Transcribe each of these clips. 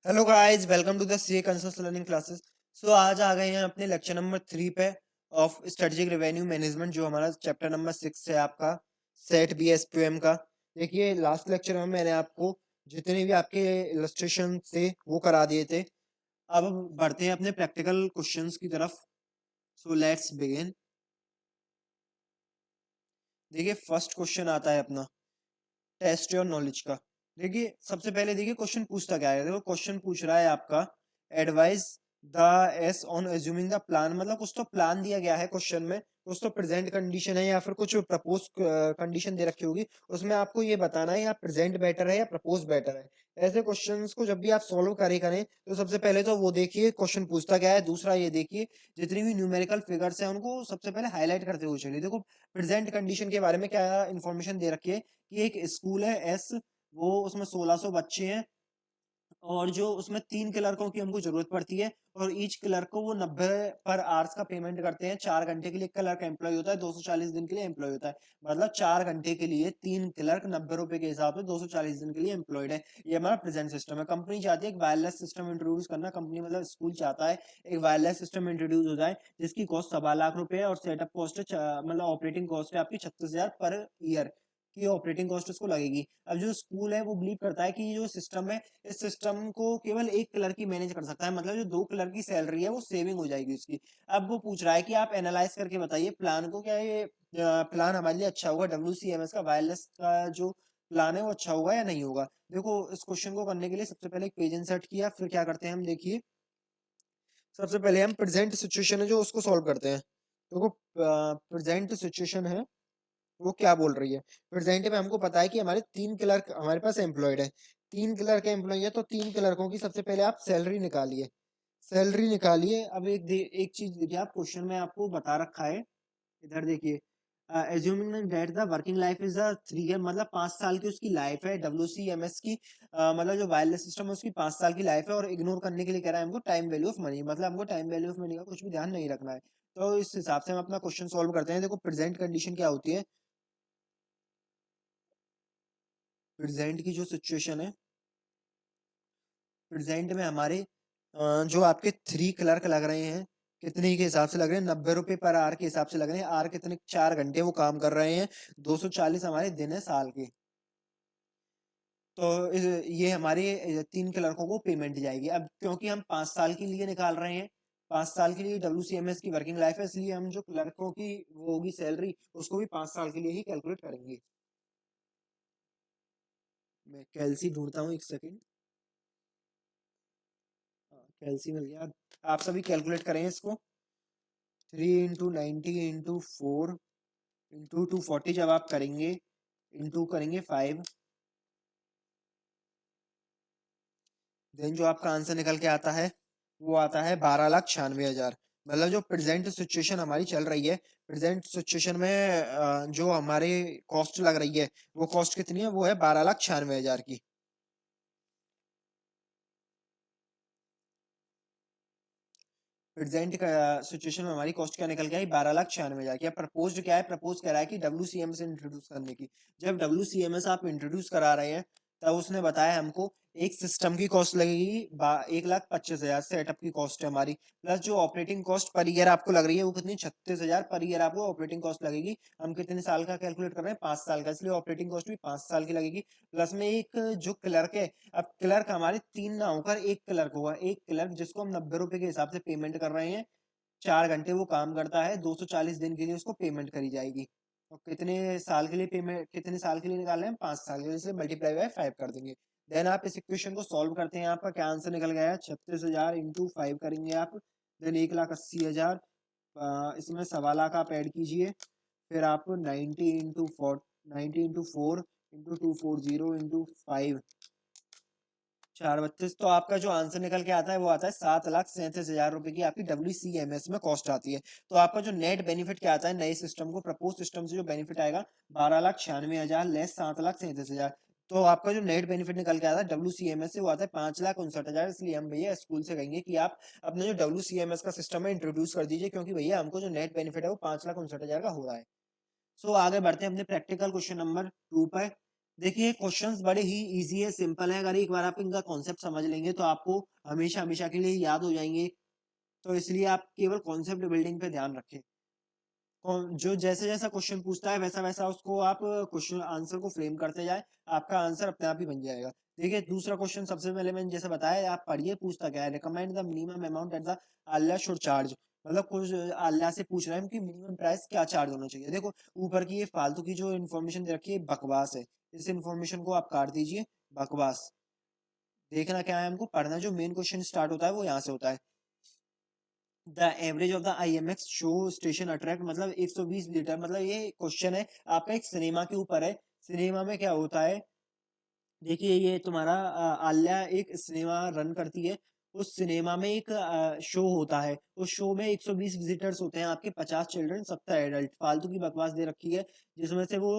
Hello guys, welcome to the C consuls learning classes. So आज आ गए हैं अपने लेक्चर नंबर 3 पे ऑफ स्ट्रेटेजिक रेवेन्यू मैनेजमेंट, जो हमारा चैप्टर नंबर 6 है आपका set B S P M का। देखिए, लास्ट लेक्चर में मैंने आपको जितने भी आपके इलस्ट्रेशन थे वो करा दिए थे। अब बढ़ते हैं अपने प्रैक्टिकल क्वेश्चंस की तरफ। So let's begin. देखिए, फर्स्ट क्वेश्चन आता है अपना टेस्ट योर नॉलेज का। देखिए, सबसे पहले देखिए क्वेश्चन पूछता क्या है। देखो, क्वेश्चन पूछ रहा है आपका advice the S on assuming the plan. मतलब कुछ तो प्लान दिया गया है क्वेश्चन में, कुछ तो प्रेजेंट कंडीशन है या फिर कुछ प्रपोज कंडीशन दे रखी होगी। उसमें आपको ये बताना है या प्रेजेंट बेटर है या प्रपोज बेटर है। ऐसे क्वेश्चंस को जब भी आप सॉल्व करें तो सबसे पहले तो वो देखिए क्वेश्चन पूछता क्या है। दूसरा ये देखिए जितनी भी न्यूमेरिकल फिगर्स हैं उनको सबसे पहले हाईलाइट करते हुए चलिए। देखो, प्रेजेंट कंडीशन के बारे में क्या इन्फॉर्मेशन दे रखी है कि एक स्कूल है एस, वो उसमें 1600 बच्चे हैं और जो उसमें 3 क्लर्कों की हमको जरूरत पड़ती है और ईच क्लर्क को वो 90 पर आवर्स का पेमेंट करते हैं। 4 घंटे के लिए क्लर्क एम्प्लॉय होता है, 240 दिन के लिए एम्प्लॉय होता है। मतलब 4 घंटे के लिए 3 क्लर्क 90 रुपए के हिसाब से 240 दिन के लिए एम्प्लॉयड है। ये हमारा प्रेजेंट सिस्टम है। कंपनी चाहती है एक वायरलेस सिस्टम इंट्रोड्यूस करना। कंपनी मतलब स्कूल चाहता है एक वायरलेस सिस्टम इंट्रोड्यूस हो जाए जिसकी कॉस्ट 1.25 लाख रुपए है और सेटअप कॉस्ट है मतलब ऑपरेटिंग कॉस्ट है आपकी 36,000 पर ईयर की ऑपरेटिंग कॉस्ट उसको लगेगी। अब जो स्कूल है वो बिलीव करता है कि ये जो सिस्टम है, इस सिस्टम को केवल एक क्लर्क ही मैनेज कर सकता है। मतलब जो 2 क्लर्क की सैलरी है वो सेविंग हो जाएगी उसकी। अब वो पूछ रहा है कि आप एनालाइज करके बताइए प्लान को, क्या ये प्लान हमारे लिए अच्छा होगा, WCMS का वायरलेस का जो प्लान है वो अच्छा होगा या नहीं होगा। देखो, इस क्वेश्चन को करने के लिए सबसे पहले एक पेज इंसर्ट किया, फिर क्या करते हैं हम देखिए। सबसे पहले हम प्रेजेंट सिचुएशन है जो उसको सॉल्व करते हैं। देखो, प्रेजेंट सिचुएशन है वो क्या बोल रही है। प्रेजेंट में हमको पता है कि हमारे 3 क्लर्क हमारे पास एम्प्लॉयड है। 3 क्लर्क एम्प्लॉय है तो 3 क्लर्कों की सबसे पहले आप सैलरी निकालिए। सैलरी निकालिए। अब एक चीज देखिए, आप क्वेश्चन में आपको बता रखा है, इधर देखिए, assuming that the working life is a 3 year, मतलब 5 साल की उसकी लाइफ है WCMS की। मतलब जो वायरलेस सिस्टम है उसकी 5 साल की लाइफ है और इग्नोर करने के लिए कह रहा है हमको टाइम वैल्यू ऑफ मनी। मतलब हमको टाइम वैल्यू ऑफ मनी का कुछ भी ध्यान नहीं रखना है। तो इस हिसाब से हम अपना क्वेश्चन सॉल्व करते हैं। देखो, प्रेजेंट कंडीशन क्या होती है। प्रेजेंट की जो सिचुएशन है, प्रेजेंट में हमारे जो आपके 3 क्लर्क लग रहे हैं, कितने के हिसाब से लग रहे हैं, 90 रुपए पर आवर के हिसाब से लग रहे हैं। आर कितने, 4 घंटे वो काम कर रहे हैं। 240 हमारे दिन है साल के। तो ये हमारे 3 क्लर्कों को पेमेंट जाएगी। अब क्योंकि हम 5 साल के लिए निकाल रहे हैं, 5 साल के लिए WCMS की वर्किंग लाइफ है, इसलिए हम जो क्लर्कों की वो होगी सैलरी उसको भी 5 साल के लिए ही कैलकुलेट करेंगे। मैं कैलसी ढूंढता हूँ, एक सेकेंड। कैलसी मिल गया। अब आप सभी कैलकुलेट करें इसको। 3 × 90 × 4 × 240 जब आप करेंगे, इंटू करेंगे 5, देन जो आपका आंसर निकल के आता है वो आता है 12,96,000। मतलब जो प्रेजेंट सिचुएशन हमारी चल रही है, प्रेजेंट सिचुएशन में जो हमारे कॉस्ट लग रही है वो कॉस्ट कितनी है, वो है 12,96,000 की। प्रेजेंट का सिचुएशन में हमारी कॉस्ट क्या निकल के आई, 12,96,000 की। प्रपोज क्या है, प्रपोज कह रहा है कि WCMS इंट्रोड्यूस करने की। जब WCMS आप इंट्रोड्यूस करा रहे हैं तब उसने बताया हमको एक सिस्टम की कॉस्ट लगेगी 1,25,000 सेटअप की कॉस्ट है हमारी, प्लस जो ऑपरेटिंग कॉस्ट पर ईयर आपको लग रही है वो कितनी, 36,000 पर ईयर आपको ऑपरेटिंग कॉस्ट लगेगी। हम कितने साल का कैलकुलेट कर रहे हैं, 5 साल का, इसलिए ऑपरेटिंग कॉस्ट भी 5 साल की लगेगी। प्लस में एक जो क्लर्क है, अब क्लर्क हमारे 3 ना होकर एक क्लर्क होगा। एक क्लर्क जिसको हम 90 रुपए के हिसाब से पेमेंट कर रहे हैं, 4 घंटे वो काम करता है, 240 दिन के लिए उसको पेमेंट करी जाएगी। और कितने साल के लिए पेमेंट, कितने साल के लिए निकाल रहे हैं, 5 साल के लिए, इसलिए मल्टीप्लाई बाय 5 कर देंगे। देन आप इस इक्वेशन को सॉल्व करते हैं, आपका क्या आंसर निकल गया है, 36,000 इंटू 5 करेंगे आप। देन 1,80,000, इसमें 1.25 लाख आप ऐड कीजिए। फिर आप 90 इंटू 240 इंटू 5, 4 32, तो आपका जो आंसर निकल के आता है वो आता है 7,37,000 रुपए की आपकी WCMS में कॉस्ट आती है। तो आपका जो नेट बेनिफिट क्या आता है नए सिस्टम को, प्रपोज सिस्टम से जो बेनिफिट आएगा 12,96,000 लेस 7,37,000। तो आपका जो नेट बेनिफिट निकल के आता है WCMS से वो आता है 5,59,000। इसलिए हम भैया स्कूल से कहेंगे कि आप अपने जो WCMS का सिस्टम है इंट्रोड्यूस कर दीजिए, क्योंकि भैया हमको जो नेट बेनिफिट है वो 5,59,000 का हो रहा है। सो आगे बढ़ते हैं अपने प्रैक्टिकल क्वेश्चन नंबर 2 पर। देखिए क्वेश्चंस बड़े ही इजी है, सिंपल है। अगर एक बार आप इनका कॉन्सेप्ट समझ लेंगे तो आपको हमेशा हमेशा के लिए याद हो जाएंगे। तो इसलिए आप केवल कॉन्सेप्ट बिल्डिंग पे ध्यान रखें। जो जैसे जैसा क्वेश्चन पूछता है वैसा वैसा उसको आप क्वेश्चन आंसर को फ्रेम करते जाए, आपका आंसर अपने आप ही बन जाएगा। देखिए दूसरा क्वेश्चन सबसे पहले मैंने जैसे बताया, आप पढ़िए, पूछता क्या है, recommend the minimum amount at the Allah should charge. मतलब कुछ अल्लाह से पूछ रहे हैं कि मिनिमम प्राइस क्या चार्ज होना चाहिए। देखो ऊपर की ये फालतू की जो इन्फॉर्मेशन दे रखी है बकवास है, इस इन्फॉर्मेशन को आप काट दीजिए, बकवास। देखना क्या है हमको, पढ़ना जो मेन क्वेश्चन स्टार्ट होता है वो यहाँ से होता है। The average of the IMX show station attract, मतलब 120 लीटर, मतलब ये क्वेश्चन है आपका एक सिनेमा के ऊपर है। सिनेमा में क्या होता है, देखिए ये तुम्हारा आल्या एक सिनेमा रन करती है। उस सिनेमा में एक शो होता है, उस शो में 120 विजिटर्स होते हैं, आपके 50 चिल्ड्रन 70 एडल्ट। फालतू की बकवास दे रखी है, जिसमें से वो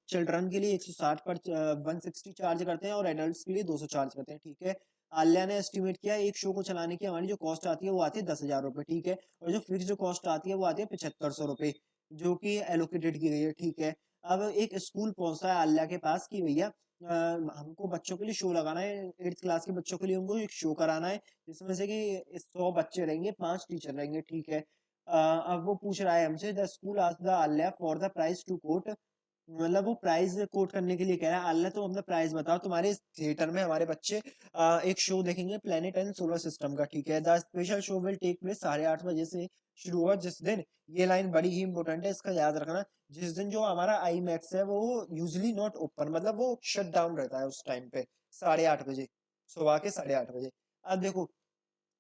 चिल्ड्रन के लिए 160 पर 160 चार्ज करते हैं और एडल्ट्स के लिए 200 चार्ज करते हैं, ठीक है। आल्या ने एस्टिमेट किया एक शो को चलाने की हमारी जो कॉस्ट आती है वो आती है 10,000 रुपये, ठीक है। और जो फिक्स जो कॉस्ट आती है वो आती है 7500 रुपये, जो कि एलोकेटेड की गई है, ठीक है। अब एक स्कूल पहुंचता है आल्या के पास कि भैया हमको बच्चों के लिए शो लगाना है, 8th क्लास के बच्चों के लिए हमको एक शो कराना है, जिसमें से कि 100 बच्चे रहेंगे, 5 टीचर रहेंगे, ठीक है। अब वो पूछ रहा है हमसे, the school asked the ally for the price to quote, मतलब वो प्राइस कोट करने के लिए कह रहा है, आल्या तो अपना प्राइस बताओ, तुम्हारे थिएटर में हमारे बच्चे एक शो देखेंगे प्लेनेट एंड सोलर सिस्टम का, ठीक है। The special show will take place 8:30 बजे से शुरू हुआ जिस दिन, ये लाइन बड़ी ही इंपॉर्टेंट है, इसका याद रखना। जिस दिन जो हमारा आई मैक्स है वो यूजली नॉट ओपन, मतलब वो शट डाउन रहता है उस टाइम पे, 8:30 बजे, सुबह के 8:30 बजे। अब देखो,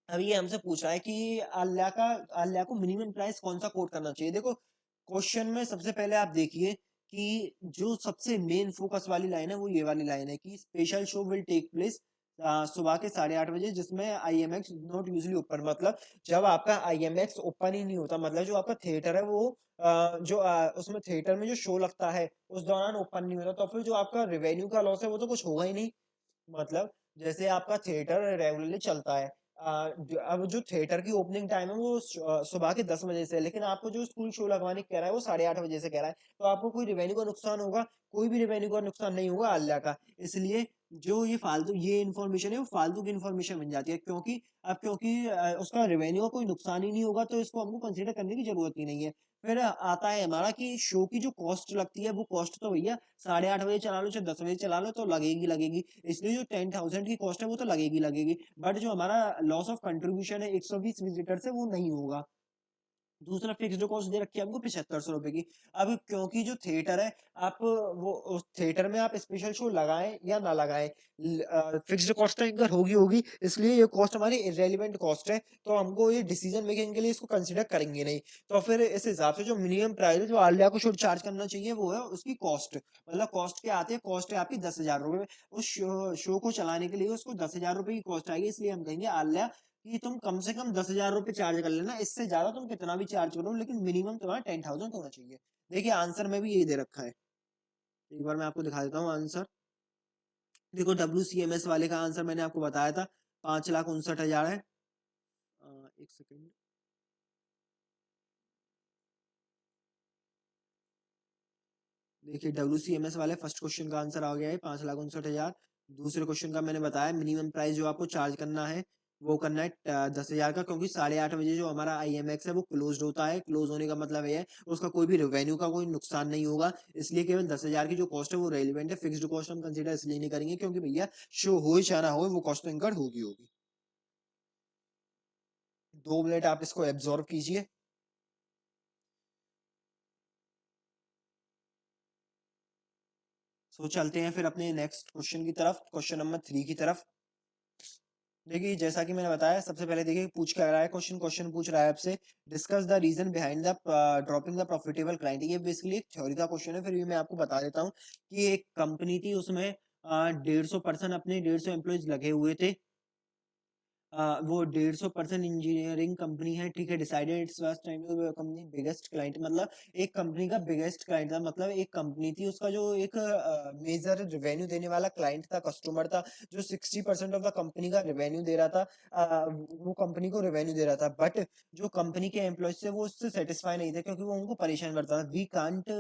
अब ये हमसे पूछ रहा है कि आल्या को मिनिमम प्राइस कौन सा कोट करना चाहिए। देखो क्वेश्चन में सबसे पहले आप देखिए कि जो सबसे मेन फोकस वाली लाइन है वो ये वाली लाइन है कि special show will take place सुबह के 8:30 बजे, जिसमें IMX नॉट यूजली ओपन, मतलब जब आपका IMX ओपन ही नहीं होता, मतलब जो आपका थिएटर है वो उसमें थिएटर में जो शो लगता है उस दौरान ओपन नहीं होता, तो फिर जो आपका रेवेन्यू का लॉस है वो तो कुछ होगा ही नहीं। मतलब जैसे आपका थिएटर रेगुलरली चलता है, अब जो थिएटर की ओपनिंग टाइम है वो सुबह के 10 बजे से है, लेकिन आपको जो स्कूल शो लगवाने कह रहा है वो 8:30 बजे से कह रहा है, तो आपको कोई रेवेन्यू का नुकसान होगा? कोई भी रेवेन्यू का नुकसान नहीं होगा अल्लाह का। इसलिए जो ये फालतू ये इन्फॉर्मेशन है वो फालतू की इन्फॉर्मेशन बन जाती है, क्योंकि उसका रेवेन्यू का कोई नुकसान ही नहीं होगा, तो इसको हमको कंसीडर करने की जरूरत ही नहीं है। फिर आता है हमारा कि शो की जो कॉस्ट लगती है वो कॉस्ट तो भैया 8:30 बजे चला लो चाहे 10 बजे चला लो तो लगेगी लगेगी, इसलिए जो 10,000 की कॉस्ट है वो तो लगेगी लगेगी। बट जो हमारा लॉस ऑफ कंट्रीब्यूशन है 120 विजिटर से, वो नहीं होगा। दूसरा फिक्स्ड कॉस्ट दे रखी है हमको 7500 रुपए की। अब क्योंकि जो थिएटर है, आप वो उस थिएटर में आप स्पेशल शो लगाएं या ना लगाएं, फिक्स्ड कॉस्ट तो इनकर होगी होगी, इसलिए ये कॉस्ट हमारी इरेलीवेंट कॉस्ट है, तो हमको ये डिसीजन मेकिंग के लिए इसको कंसिडर करेंगे नहीं। तो फिर इस हिसाब से जो मिनिमम प्राइस है जो आलिया को शुड चार्ज करना चाहिए वो है उसकी कॉस्ट, मतलब कॉस्ट क्या आती है, कॉस्ट है आपकी 10,000 रुपए। उस शो को चलाने के लिए उसको 10,000 रुपए की कॉस्ट आएगी, इसलिए हम कहेंगे आलिया कि तुम कम से कम 10,000 रुपए चार्ज कर लेना, इससे ज्यादा तुम कितना भी चार्ज करो लेकिन मिनिमम तुम्हारा 10,000 होना चाहिए। देखिए आंसर में भी यही दे रखा है, एक बार मैं आपको दिखा देता हूँ आंसर। देखो WCMS वाले का आंसर मैंने आपको बताया था, 5,59,000 है। एक सेकेंड, देखिए WCMS वाले फर्स्ट क्वेश्चन का आंसर आ गया है 5,59,000। दूसरे क्वेश्चन का मैंने बताया मिनिमम प्राइस जो आपको चार्ज करना है वो करना है 10,000 का, क्योंकि 8:30 बजे जो हमारा IMX है वो क्लोज होता है। क्लोज होने का मतलब ये है उसका कोई भी रेवेन्यू का कोई नुकसान नहीं होगा, इसलिए केवल 10,000 की जो कॉस्ट है वो रेलिवेंट है। फिक्स्ड कॉस्ट हम कंसीडर इसलिए नहीं करेंगे क्योंकि भैया शो हो या ना हो वो कॉस्ट तो इनकर होगी होगी। 2 मिनट आप इसको एब्जॉर्व कीजिए। सो चलते हैं फिर अपने नेक्स्ट क्वेश्चन की तरफ, क्वेश्चन नंबर 3 की तरफ। देखिए जैसा कि मैंने बताया, सबसे पहले देखिए पूछ क्या रहा है क्वेश्चन, पूछ रहा है आपसे discuss the reason behind the dropping the profitable client. ये बेसिकली एक थ्योरी का क्वेश्चन है, फिर भी मैं आपको बता देता हूँ कि एक कंपनी थी, उसमें 150 पर्सन अपने 150 एम्प्लॉयज लगे हुए थे। वो 150 पर्सन इंजीनियरिंग कंपनी है, ठीक है। Decided its first time to company biggest client, मतलब एक कंपनी का बिगेस्ट क्लाइंट था, मतलब एक कंपनी थी उसका जो एक मेजर रेवेन्यू देने वाला क्लाइंट था, कस्टमर था, जो 60% ऑफ द कंपनी का रेवेन्यू दे रहा था। वो कंपनी को रेवेन्यू दे रहा था, बट जो कंपनी के एम्प्लॉयज थे वो उससे सेटिस्फाई नहीं थे, क्योंकि वो उनको परेशान करता था। We can't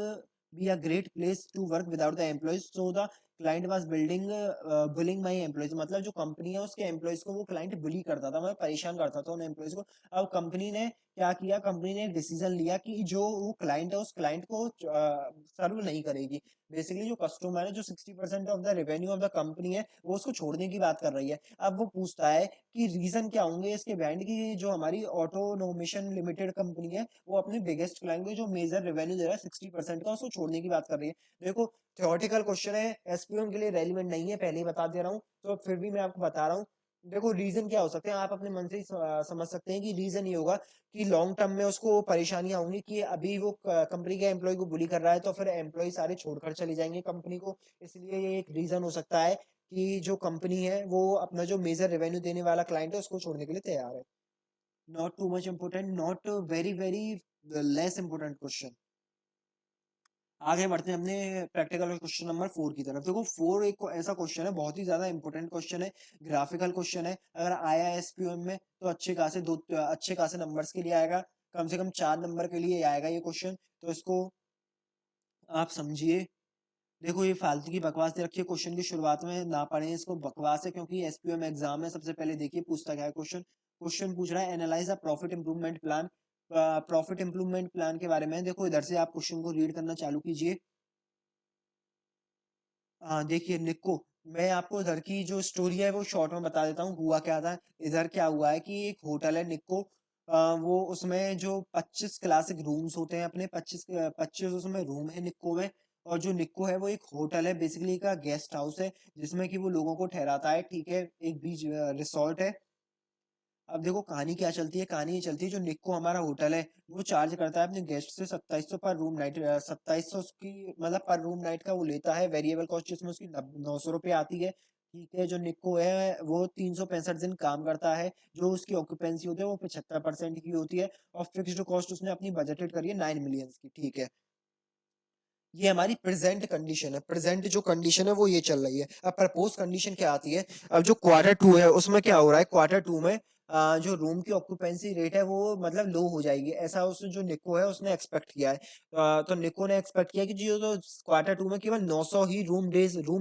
be a great place to work without the employees, so the client was bullying my employees, मतलब जो कंपनी है उसके एम्प्लॉयज को वो क्लाइंट बुली करता था, मतलब परेशान करता था उन एम्प्लॉयज को। अब कंपनी ने क्या किया, कंपनी ने डिसीजन लिया कि जो वो क्लाइंट है उस क्लाइंट को सर्व नहीं करेगी। बेसिकली जो कस्टमर है, जो 60% of the revenue of the company है, वो उसको छोड़ने की बात कर रही है। अब वो पूछता है कि रीजन क्या होंगे इसके बैंड की, जो हमारी ऑटोनोमेशन लिमिटेड कंपनी है वो अपने बिगेस्ट क्लाइंट को जो मेजर रेवेन्यू दे रहा है 60% का, उसको छोड़ने की बात कर रही है। देखो थ्योरेटिकल क्वेश्चन है, एसपीएम के लिए रेलिवेंट नहीं है, पहले ही बता दे रहा हूँ, तो फिर भी मैं आपको बता रहा हूँ। देखो रीजन क्या हो सकते हैं, आप अपने मन से ही समझ सकते हैं कि रीजन ये होगा कि लॉन्ग टर्म में उसको परेशानियां होंगी कि अभी वो कंपनी के एम्प्लॉय को बुली कर रहा है, तो फिर एम्प्लॉय सारे छोड़कर चले जाएंगे कंपनी को। इसलिए ये एक रीजन हो सकता है कि जो कंपनी है वो अपना जो मेजर रेवेन्यू देने वाला क्लाइंट है उसको छोड़ने के लिए तैयार है। Not too much important, not very very less important question. आगे बढ़ते हैं अपने प्रैक्टिकल क्वेश्चन नंबर 4 की तरफ। देखो 4 एक ऐसा क्वेश्चन है, बहुत ही ज्यादा इंपॉर्टेंट क्वेश्चन है, ग्राफिकल क्वेश्चन है। अगर आया एसपीएम में तो अच्छे खासे नंबर्स के लिए आएगा, कम से कम 4 नंबर के लिए आएगा ये क्वेश्चन, तो इसको आप समझिए। देखो ये फालतू की बकवास दे रखी है क्वेश्चन की शुरुआत में, ना पढ़े इसको, बकवास है, क्योंकि एसपीएम एग्जाम है। सबसे पहले देखिए पूछता क्या है क्वेश्चन। क्वेश्चन पूछ रहा है analyse a profit improvement plan. Profit improvement plan के बारे में देखो, इधर से आप क्वेश्चन को रीड करना चालू कीजिए। हाँ देखिए निक्को, मैं आपको इधर की जो स्टोरी है वो शॉर्ट में बता देता हूँ, हुआ क्या था। इधर क्या हुआ है कि एक होटल है निक्को, वो उसमें जो 25 क्लासिक रूम्स होते हैं अपने, 25 उसमें रूम है निक्को में। और जो निक्को है वो एक होटल है, बेसिकली का गेस्ट हाउस है, जिसमें कि वो लोगों को ठहराता है, ठीक है, एक बीच रिसोर्ट है। अब देखो कहानी क्या चलती है, कहानी ये चलती है, जो निक्को हमारा होटल है वो चार्ज करता है अपने गेस्ट से 2700 पर रूम नाइट, 2700 की मतलब पर रूम नाइट का वो लेता है। वेरिएबल कॉस्ट जिसमें उसकी 900 रुपये आती है, ठीक है। जो निक्को है वो 365 दिन काम करता है, जो उसकी ऑक्यूपेंसी होती है वो 75% की होती है, और फिक्स्ड कॉस्ट उसने अपनी बजटेड करी है 9 मिलियन की, ठीक है। ये हमारी प्रेजेंट कंडीशन है, प्रेजेंट जो कंडीशन है वो ये चल रही है। अब प्रपोज कंडीशन क्या आती है, अब जो क्वार्टर 2 है उसमें क्या हो रहा है, क्वार्टर 2 में जो रूम की ऑक्यूपेंसी रेट है वो मतलब लो हो जाएगी, ऐसा उस जो निको है उसने एक्सपेक्ट किया है। तो निको ने एक्सपेक्ट किया कि जो तो क्वार्टर 2 में केवल 900 ही रूम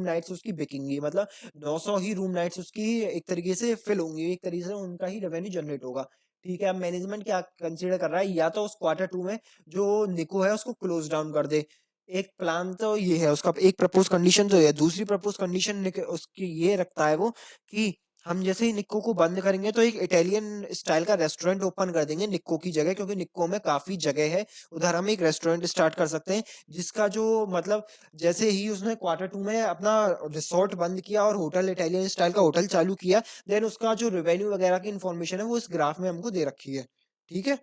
नाइट्स उसकी बिकेंगी, मतलब 900 ही रूम नाइट्स उसकी एक तरीके से फिल होंगी, एक तरीके से उनका ही रेवेन्यू जनरेट होगा, ठीक है। अब मैनेजमेंट क्या कंसीडर कर रहा है, या तो उस क्वार्टर 2 में जो निको है उसको क्लोज डाउन कर दे। एक प्लान तो ये है उसका, एक प्रपोज कंडीशन तो ये है। दूसरी प्रपोज कंडीशन उसकी ये रखता है वो कि हम जैसे ही निक्को को बंद करेंगे तो एक इटालियन स्टाइल का रेस्टोरेंट ओपन कर देंगे निक्को की जगह, क्योंकि निक्को में काफी जगह है, उधर हम एक रेस्टोरेंट स्टार्ट कर सकते हैं, जिसका जो मतलब जैसे ही उसने क्वार्टर 2 में अपना रिसोर्ट बंद किया और होटल इटालियन स्टाइल का होटल चालू किया, देन उसका जो रेवेन्यू वगैरह की इन्फॉर्मेशन है वो इस ग्राफ में हमको दे रखी है, ठीक है।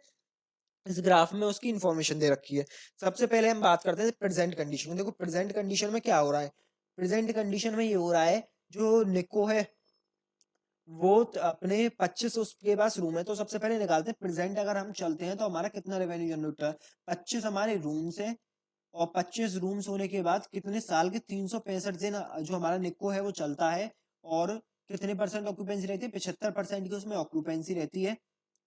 इस ग्राफ में उसकी इन्फॉर्मेशन दे रखी है। सबसे पहले हम बात करते हैं प्रेजेंट कंडीशन। देखो प्रेजेंट कंडीशन में क्या हो रहा है, प्रेजेंट कंडीशन में ये हो रहा है, जो निको है वो अपने 25 उसके पास रूम है, तो सबसे पहले निकालते हैं प्रेजेंट। अगर हम चलते हैं तो हमारा कितना रेवेन्यू जनरेट होता है, 25 हमारे रूम्स है, और 25 रूम्स होने के बाद कितने साल के 365 दिन जो हमारा निको है वो चलता है, और कितने परसेंट ऑक्यूपेंसी रहती है, 75% की उसमें ऑक्यूपेंसी रहती है।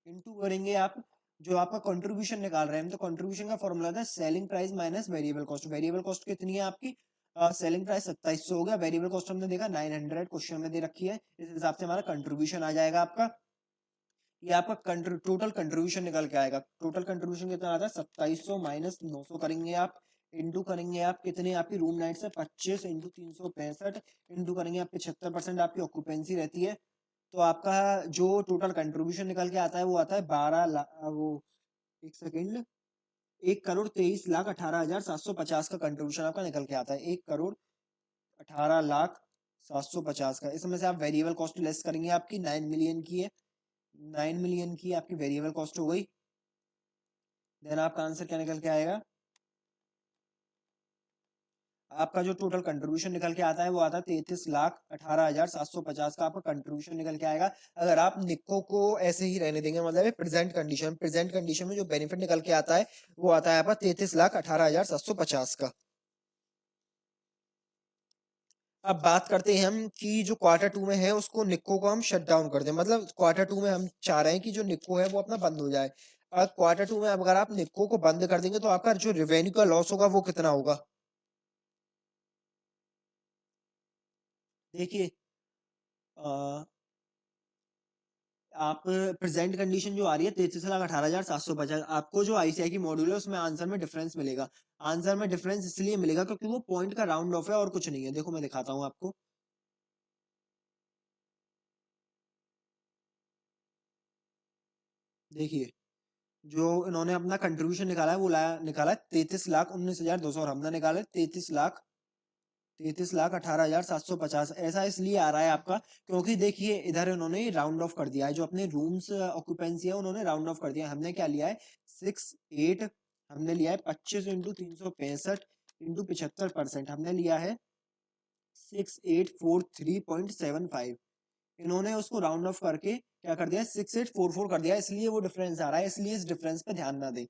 इनटू करेंगे आप जो आपका कंट्रीब्यूशन निकाल रहे हैं, तो कंट्रीब्यूशन का फॉर्मूला था selling price minus variable cost. Variable cost कितनी है आपकी, सेलिंग प्राइस 2700 हो गया, वेरिएबल कॉस्ट हमने देखा 900 क्वेश्चन में दे रखी है, इस हिसाब से हमारा कंट्रीब्यूशन आ जाएगा आपका। ये आपका टोटल कंट्रीब्यूशन निकल के आएगा। टोटल कंट्रीब्यूशन कितना आता है, 2700 माइनस 900 करेंगे आप, इंटू करेंगे आप कितने आपकी रूम नाइट से 25 इंटू 365, इंटू करेंगे आप 75% आपकी ऑक्यूपेंसी रहती है, तो आपका जो टोटल कंट्रीब्यूशन निकल के आता है वो आता है 12 लाख, वो एक सेकेंड, 1,23,18,750 का कंट्रीब्यूशन आपका निकल के आता है, 1,18,0750 का। इसमें से आप वेरिएबल कॉस्ट लेस करेंगे, आपकी 9 मिलियन की है, 9 मिलियन की आपकी वेरिएबल कॉस्ट हो गई। देन आपका आंसर क्या निकल के आएगा, आपका जो टोटल कंट्रीब्यूशन निकल के आता है वो आता है 33,18,750 का आपका कंट्रीब्यूशन निकल के आएगा। अगर आप निक्को को ऐसे ही रहने देंगे, मतलब प्रेजेंट कंडीशन में जो बेनिफिट निकल के आता है वो आता है आपका 33,18,750 का। अब बात करते हैं हम कि जो क्वार्टर 2 में है उसको निक्को को हम शट डाउन कर दें, मतलब क्वार्टर 2 में हम चाह रहे हैं कि जो निक्को है वो अपना बंद हो जाए। क्वार्टर 2 में अगर आप निक्को को बंद कर देंगे तो आपका जो रेवेन्यू का लॉस होगा वो कितना होगा, देखिए आप प्रेजेंट कंडीशन जो आ रही है 33,18,750, आपको जो आईसीआई की मॉड्यूल है उसमें आंसर में डिफरेंस मिलेगा। आंसर में डिफरेंस इसलिए मिलेगा क्योंकि वो पॉइंट का राउंड ऑफ है और कुछ नहीं है। देखो मैं दिखाता हूँ आपको। देखिए जो इन्होंने अपना कंट्रीब्यूशन निकाला है वो निकाला है 33,19,200 और हमने निकाला है 33,18,750। ऐसा इसलिए आ रहा है आपका क्योंकि देखिए इधर इन्होंने राउंड ऑफ कर दिया है, जो अपने रूम्स ऑक्यूपेंसी है उन्होंने राउंड ऑफ कर दिया है। हमने क्या लिया है 68, हमने लिया है 25 इंटू 365 इंटू 75%, हमने लिया है 6843.75। इन्होंने उसको राउंड ऑफ करके क्या कर दिया 6844 कर दिया, इसलिए वो डिफरेंस आ रहा है। इसलिए इस डिफरेंस पे ध्यान ना दें।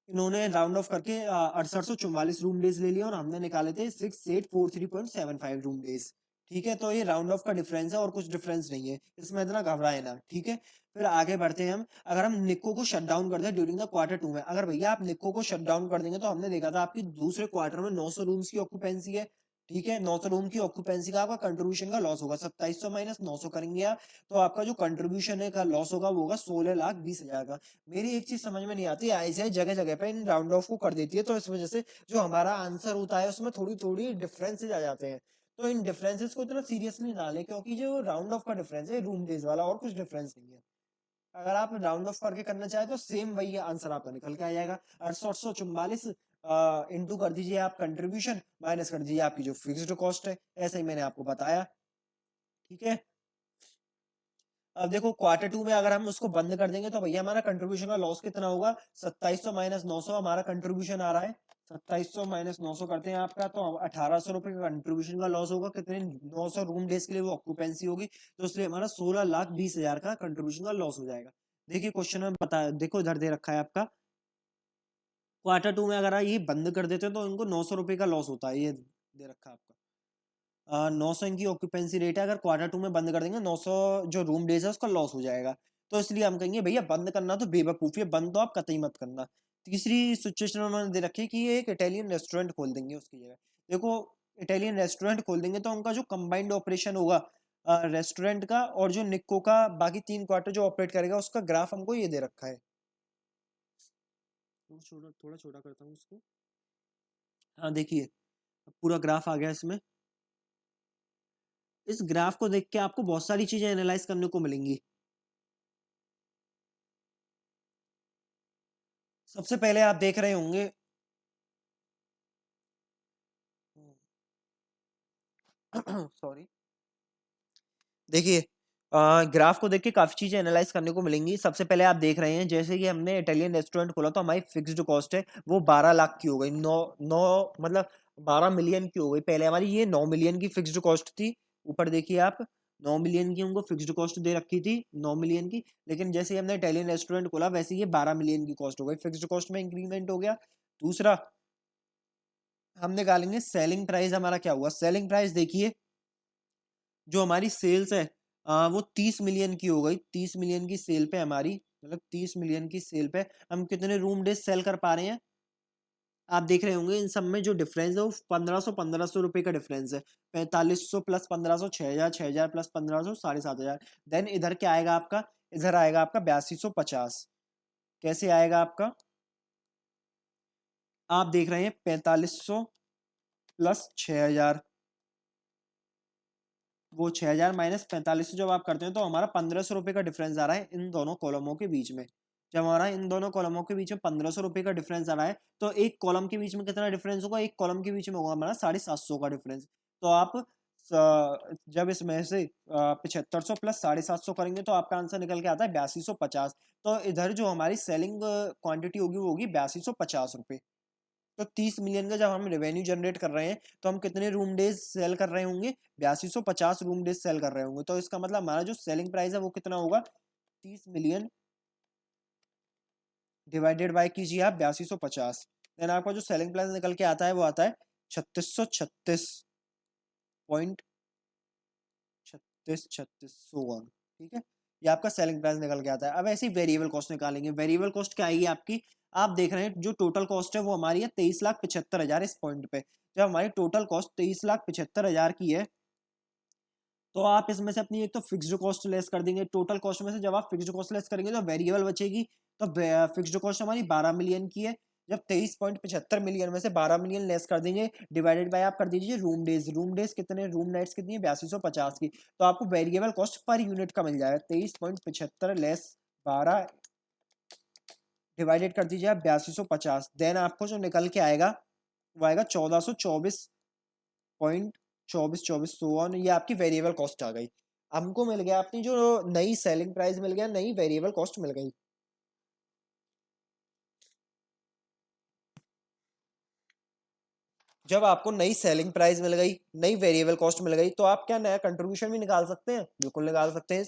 इन्होंने राउंड ऑफ करके 6844 रूम डेज ले लिया और हमने निकाले थे 6843.75 रूम डेज। ठीक है, तो ये राउंड ऑफ का डिफरेंस है और कुछ डिफरेंस नहीं है, इसमें इतना घबराए ना। ठीक है, फिर आगे बढ़ते हैं हम। अगर हम निक्को को शट डाउन कर दें ड्यूरिंग द क्वार्टर 2 में, अगर भैया आप निक्को को शट डाउन कर देंगे तो हमने देखा था आपकी दूसरे क्वार्टर में 900 रूम्स की ऑक्यूपेंसी है। ठीक है, 900 रूम की ऑक्यूपेंसी का आपका कंट्रीब्यूशन का लॉस होगा 2700 माइनस 900 करेंगे आप, तो आपका जो कंट्रीब्यूशन है का लॉस होगा वो होगा 16,20,000 का। मेरी एक चीज समझ में नहीं आती, आईसीआई जगह जगह पे इन राउंड ऑफ को कर देती है, तो इस वजह से जो हमारा आंसर होता है उसमें थोड़ी थोड़ी डिफरेंसेज आ जाते हैं। तो इन डिफरेंसेस को इतना सीरियसली ना ले, क्योंकि जो राउंड ऑफ का डिफरेंस है रूम डेज वाला, और कुछ डिफरेंस नहीं है। अगर आप राउंड ऑफ करके करना चाहे तो सेम वही आंसर आपका निकल के आ जाएगा। 6844 इंटू कर दीजिए आप कंट्रीब्यूशन, माइनस कर दीजिए आपकी जो फिक्स्ड कॉस्ट है, ऐसा ही मैंने आपको बताया। ठीक है, अब देखो क्वार्टर 2 में अगर हम उसको बंद कर देंगे तो भैया हमारा कंट्रीब्यूशन का लॉस कितना होगा 2700 माइनस 900 हमारा कंट्रीब्यूशन आ रहा है। 2700 माइनस 900 करते हैं आपका, तो 1800 रुपए का कंट्रीब्यूशन का लॉस होगा। कितने 900 रूम डेज के लिए वो ऑक्यूपेंसी होगी, तो इसलिए हमारा 16,20,000 का कंट्रीब्यूशन का लॉस हो जाएगा। देखिए क्वेश्चन में बता, देखो इधर दे रखा है आपका क्वार्टर 2 में अगर आप ये बंद कर देते हैं तो इनको 900 रुपए का लॉस होता है, ये दे रखा है आपका। 900 इनकी ऑक्यूपेंसी रेट है, अगर क्वार्टर 2 में बंद कर देंगे 900 जो रूम डेज है उसका लॉस हो जाएगा। तो इसलिए हम कहेंगे भैया बंद करना तो बेवकूफी है, बंद तो आप कतई मत करना। तीसरी सिचुएशन उन्होंने दे रखी है कि ये एक इटालियन रेस्टोरेंट खोल देंगे उसकी जगह। देखो इटालियन रेस्टोरेंट खोल देंगे तो उनका जो कंबाइंड ऑपरेशन होगा रेस्टोरेंट का और जो निक्को का बाकी 3 क्वार्टर जो ऑपरेट करेगा उसका ग्राफ हमको ये दे रखा है। थोड़ा छोटा करता हूँ इसको। हाँ देखिए पूरा ग्राफ आ गया इसमें। इस ग्राफ को देख के आपको बहुत सारी चीजें एनालाइज करने को मिलेंगी। सबसे पहले आप देख रहे होंगे सॉरी, देखिए ग्राफ को देख के काफी चीजें एनालाइज करने को मिलेंगी। सबसे पहले आप देख रहे हैं जैसे कि हमने इटालियन रेस्टोरेंट खोला तो हमारी फिक्स्ड कॉस्ट है वो 12 लाख की हो गई, नौ नौ मतलब 12 मिलियन की हो गई। पहले हमारी ये 9 मिलियन की फिक्स्ड कॉस्ट थी, ऊपर देखिए आप 9 मिलियन की हमको फिक्स्ड कॉस्ट दे रखी थी 9 मिलियन की, लेकिन जैसे ही हमने इटालियन रेस्टोरेंट खोला वैसे ये 12 मिलियन की कॉस्ट हो गई, फिक्स्ड कॉस्ट में इंक्रीमेंट हो गया। दूसरा हम निकालेंगे सेलिंग प्राइस, हमारा क्या हुआ सेलिंग प्राइस देखिए जो हमारी सेल्स है वो 30 मिलियन की हो गई। 30 मिलियन की सेल पे हमारी मतलब 30 मिलियन की सेल पे हम कितने रूम डेज सेल कर पा रहे हैं, आप देख रहे होंगे इन सब में जो डिफरेंस है वो 1500 रुपए का डिफरेंस है। 4500 प्लस 1500 6000, 6000 प्लस 1500 7,500। देन इधर क्या आएगा आपका, इधर आएगा आपका 8250। कैसे आएगा आपका, आप देख रहे हैं 4500 प्लस 6000, वो 6000 माइनस 4500 जब आप करते हैं तो हमारा 1500 रुपए का डिफरेंस आ रहा है इन दोनों कॉलमों के बीच में। जब हमारा इन दोनों कॉलमों के बीच में 1500 रुपए का डिफरेंस आ रहा है तो एक कॉलम के बीच में कितना डिफरेंस होगा, एक कॉलम के बीच में होगा हमारा 750 का डिफरेंस। तो आप जब इसमें से 7500 प्लस 750 करेंगे तो आपका आंसर निकल के आता है 8250। तो इधर जो हमारी सेलिंग क्वांटिटी होगी वो होगी 8250 रुपए। तो 30 मिलियन का जब हम रेवेन्यू जनरेट कर रहे हैं तो हम कितने रूम डेज सेल कर रहे होंगे 8250 रूम डेज सेल कर रहे होंगे। तो इसका मतलब हमारा जो सेलिंग प्राइस है वो कितना होगा 30 मिलियन डिवाइडेड बाय कीजिए आप 8250। देन आपका जो सेलिंग प्राइस निकल के आता है वो आता है 3636.36 ठीक है, ये आपका सेलिंग प्राइस निकल के आता है। अब ऐसी वेरिएबल कॉस्ट निकालेंगे। वेरिएबल कॉस्ट क्या आएगी आपकी, आप देख रहे हैं जो टोटल कॉस्ट है वो हमारी है 23,75,000 इस पॉइंट पे। जब हमारी टोटल कॉस्ट 23,75,000 की है तो आप इसमें से अपनी एक तो फिक्स्ड कॉस्ट लेस कर देंगे। टोटल कॉस्ट में से जब आप फिक्स्ड कॉस्ट लेस करेंगे तो वेरिएबल बचेगी। तो फिक्स्ड कॉस्ट हमारी 12 मिलियन की है। जब 23.75 मिलियन में से 12 मिलियन लेस कर देंगे, डिवाइडेड बाय आप कर दीजिए रूम डेज। रूम डेज कितने, रूम नाइट्स कितनी है, 8250 की। तो आपको वेरिएबल कॉस्ट पर यूनिट का मिल जाएगा 23.75 लेस 12 डिवाइडेड कर दीजिए आप 8250। देन आपको जो निकल के आएगा वो आएगा 1424.24 सो ऑन। ये आपकी वेरिएबल कॉस्ट आ गई। हमको मिल गया अपनी जो नई सेलिंग प्राइस मिल गया, नई वेरिएबल कॉस्ट मिल गई। जब आपको नई सेलिंग प्राइस मिल गई, नई वेरिएबल कॉस्ट मिल गई, तो आप क्या नया कंट्रीब्यूशन भी निकाल सकते हैं? बिल्कुल निकाल सकते हैं।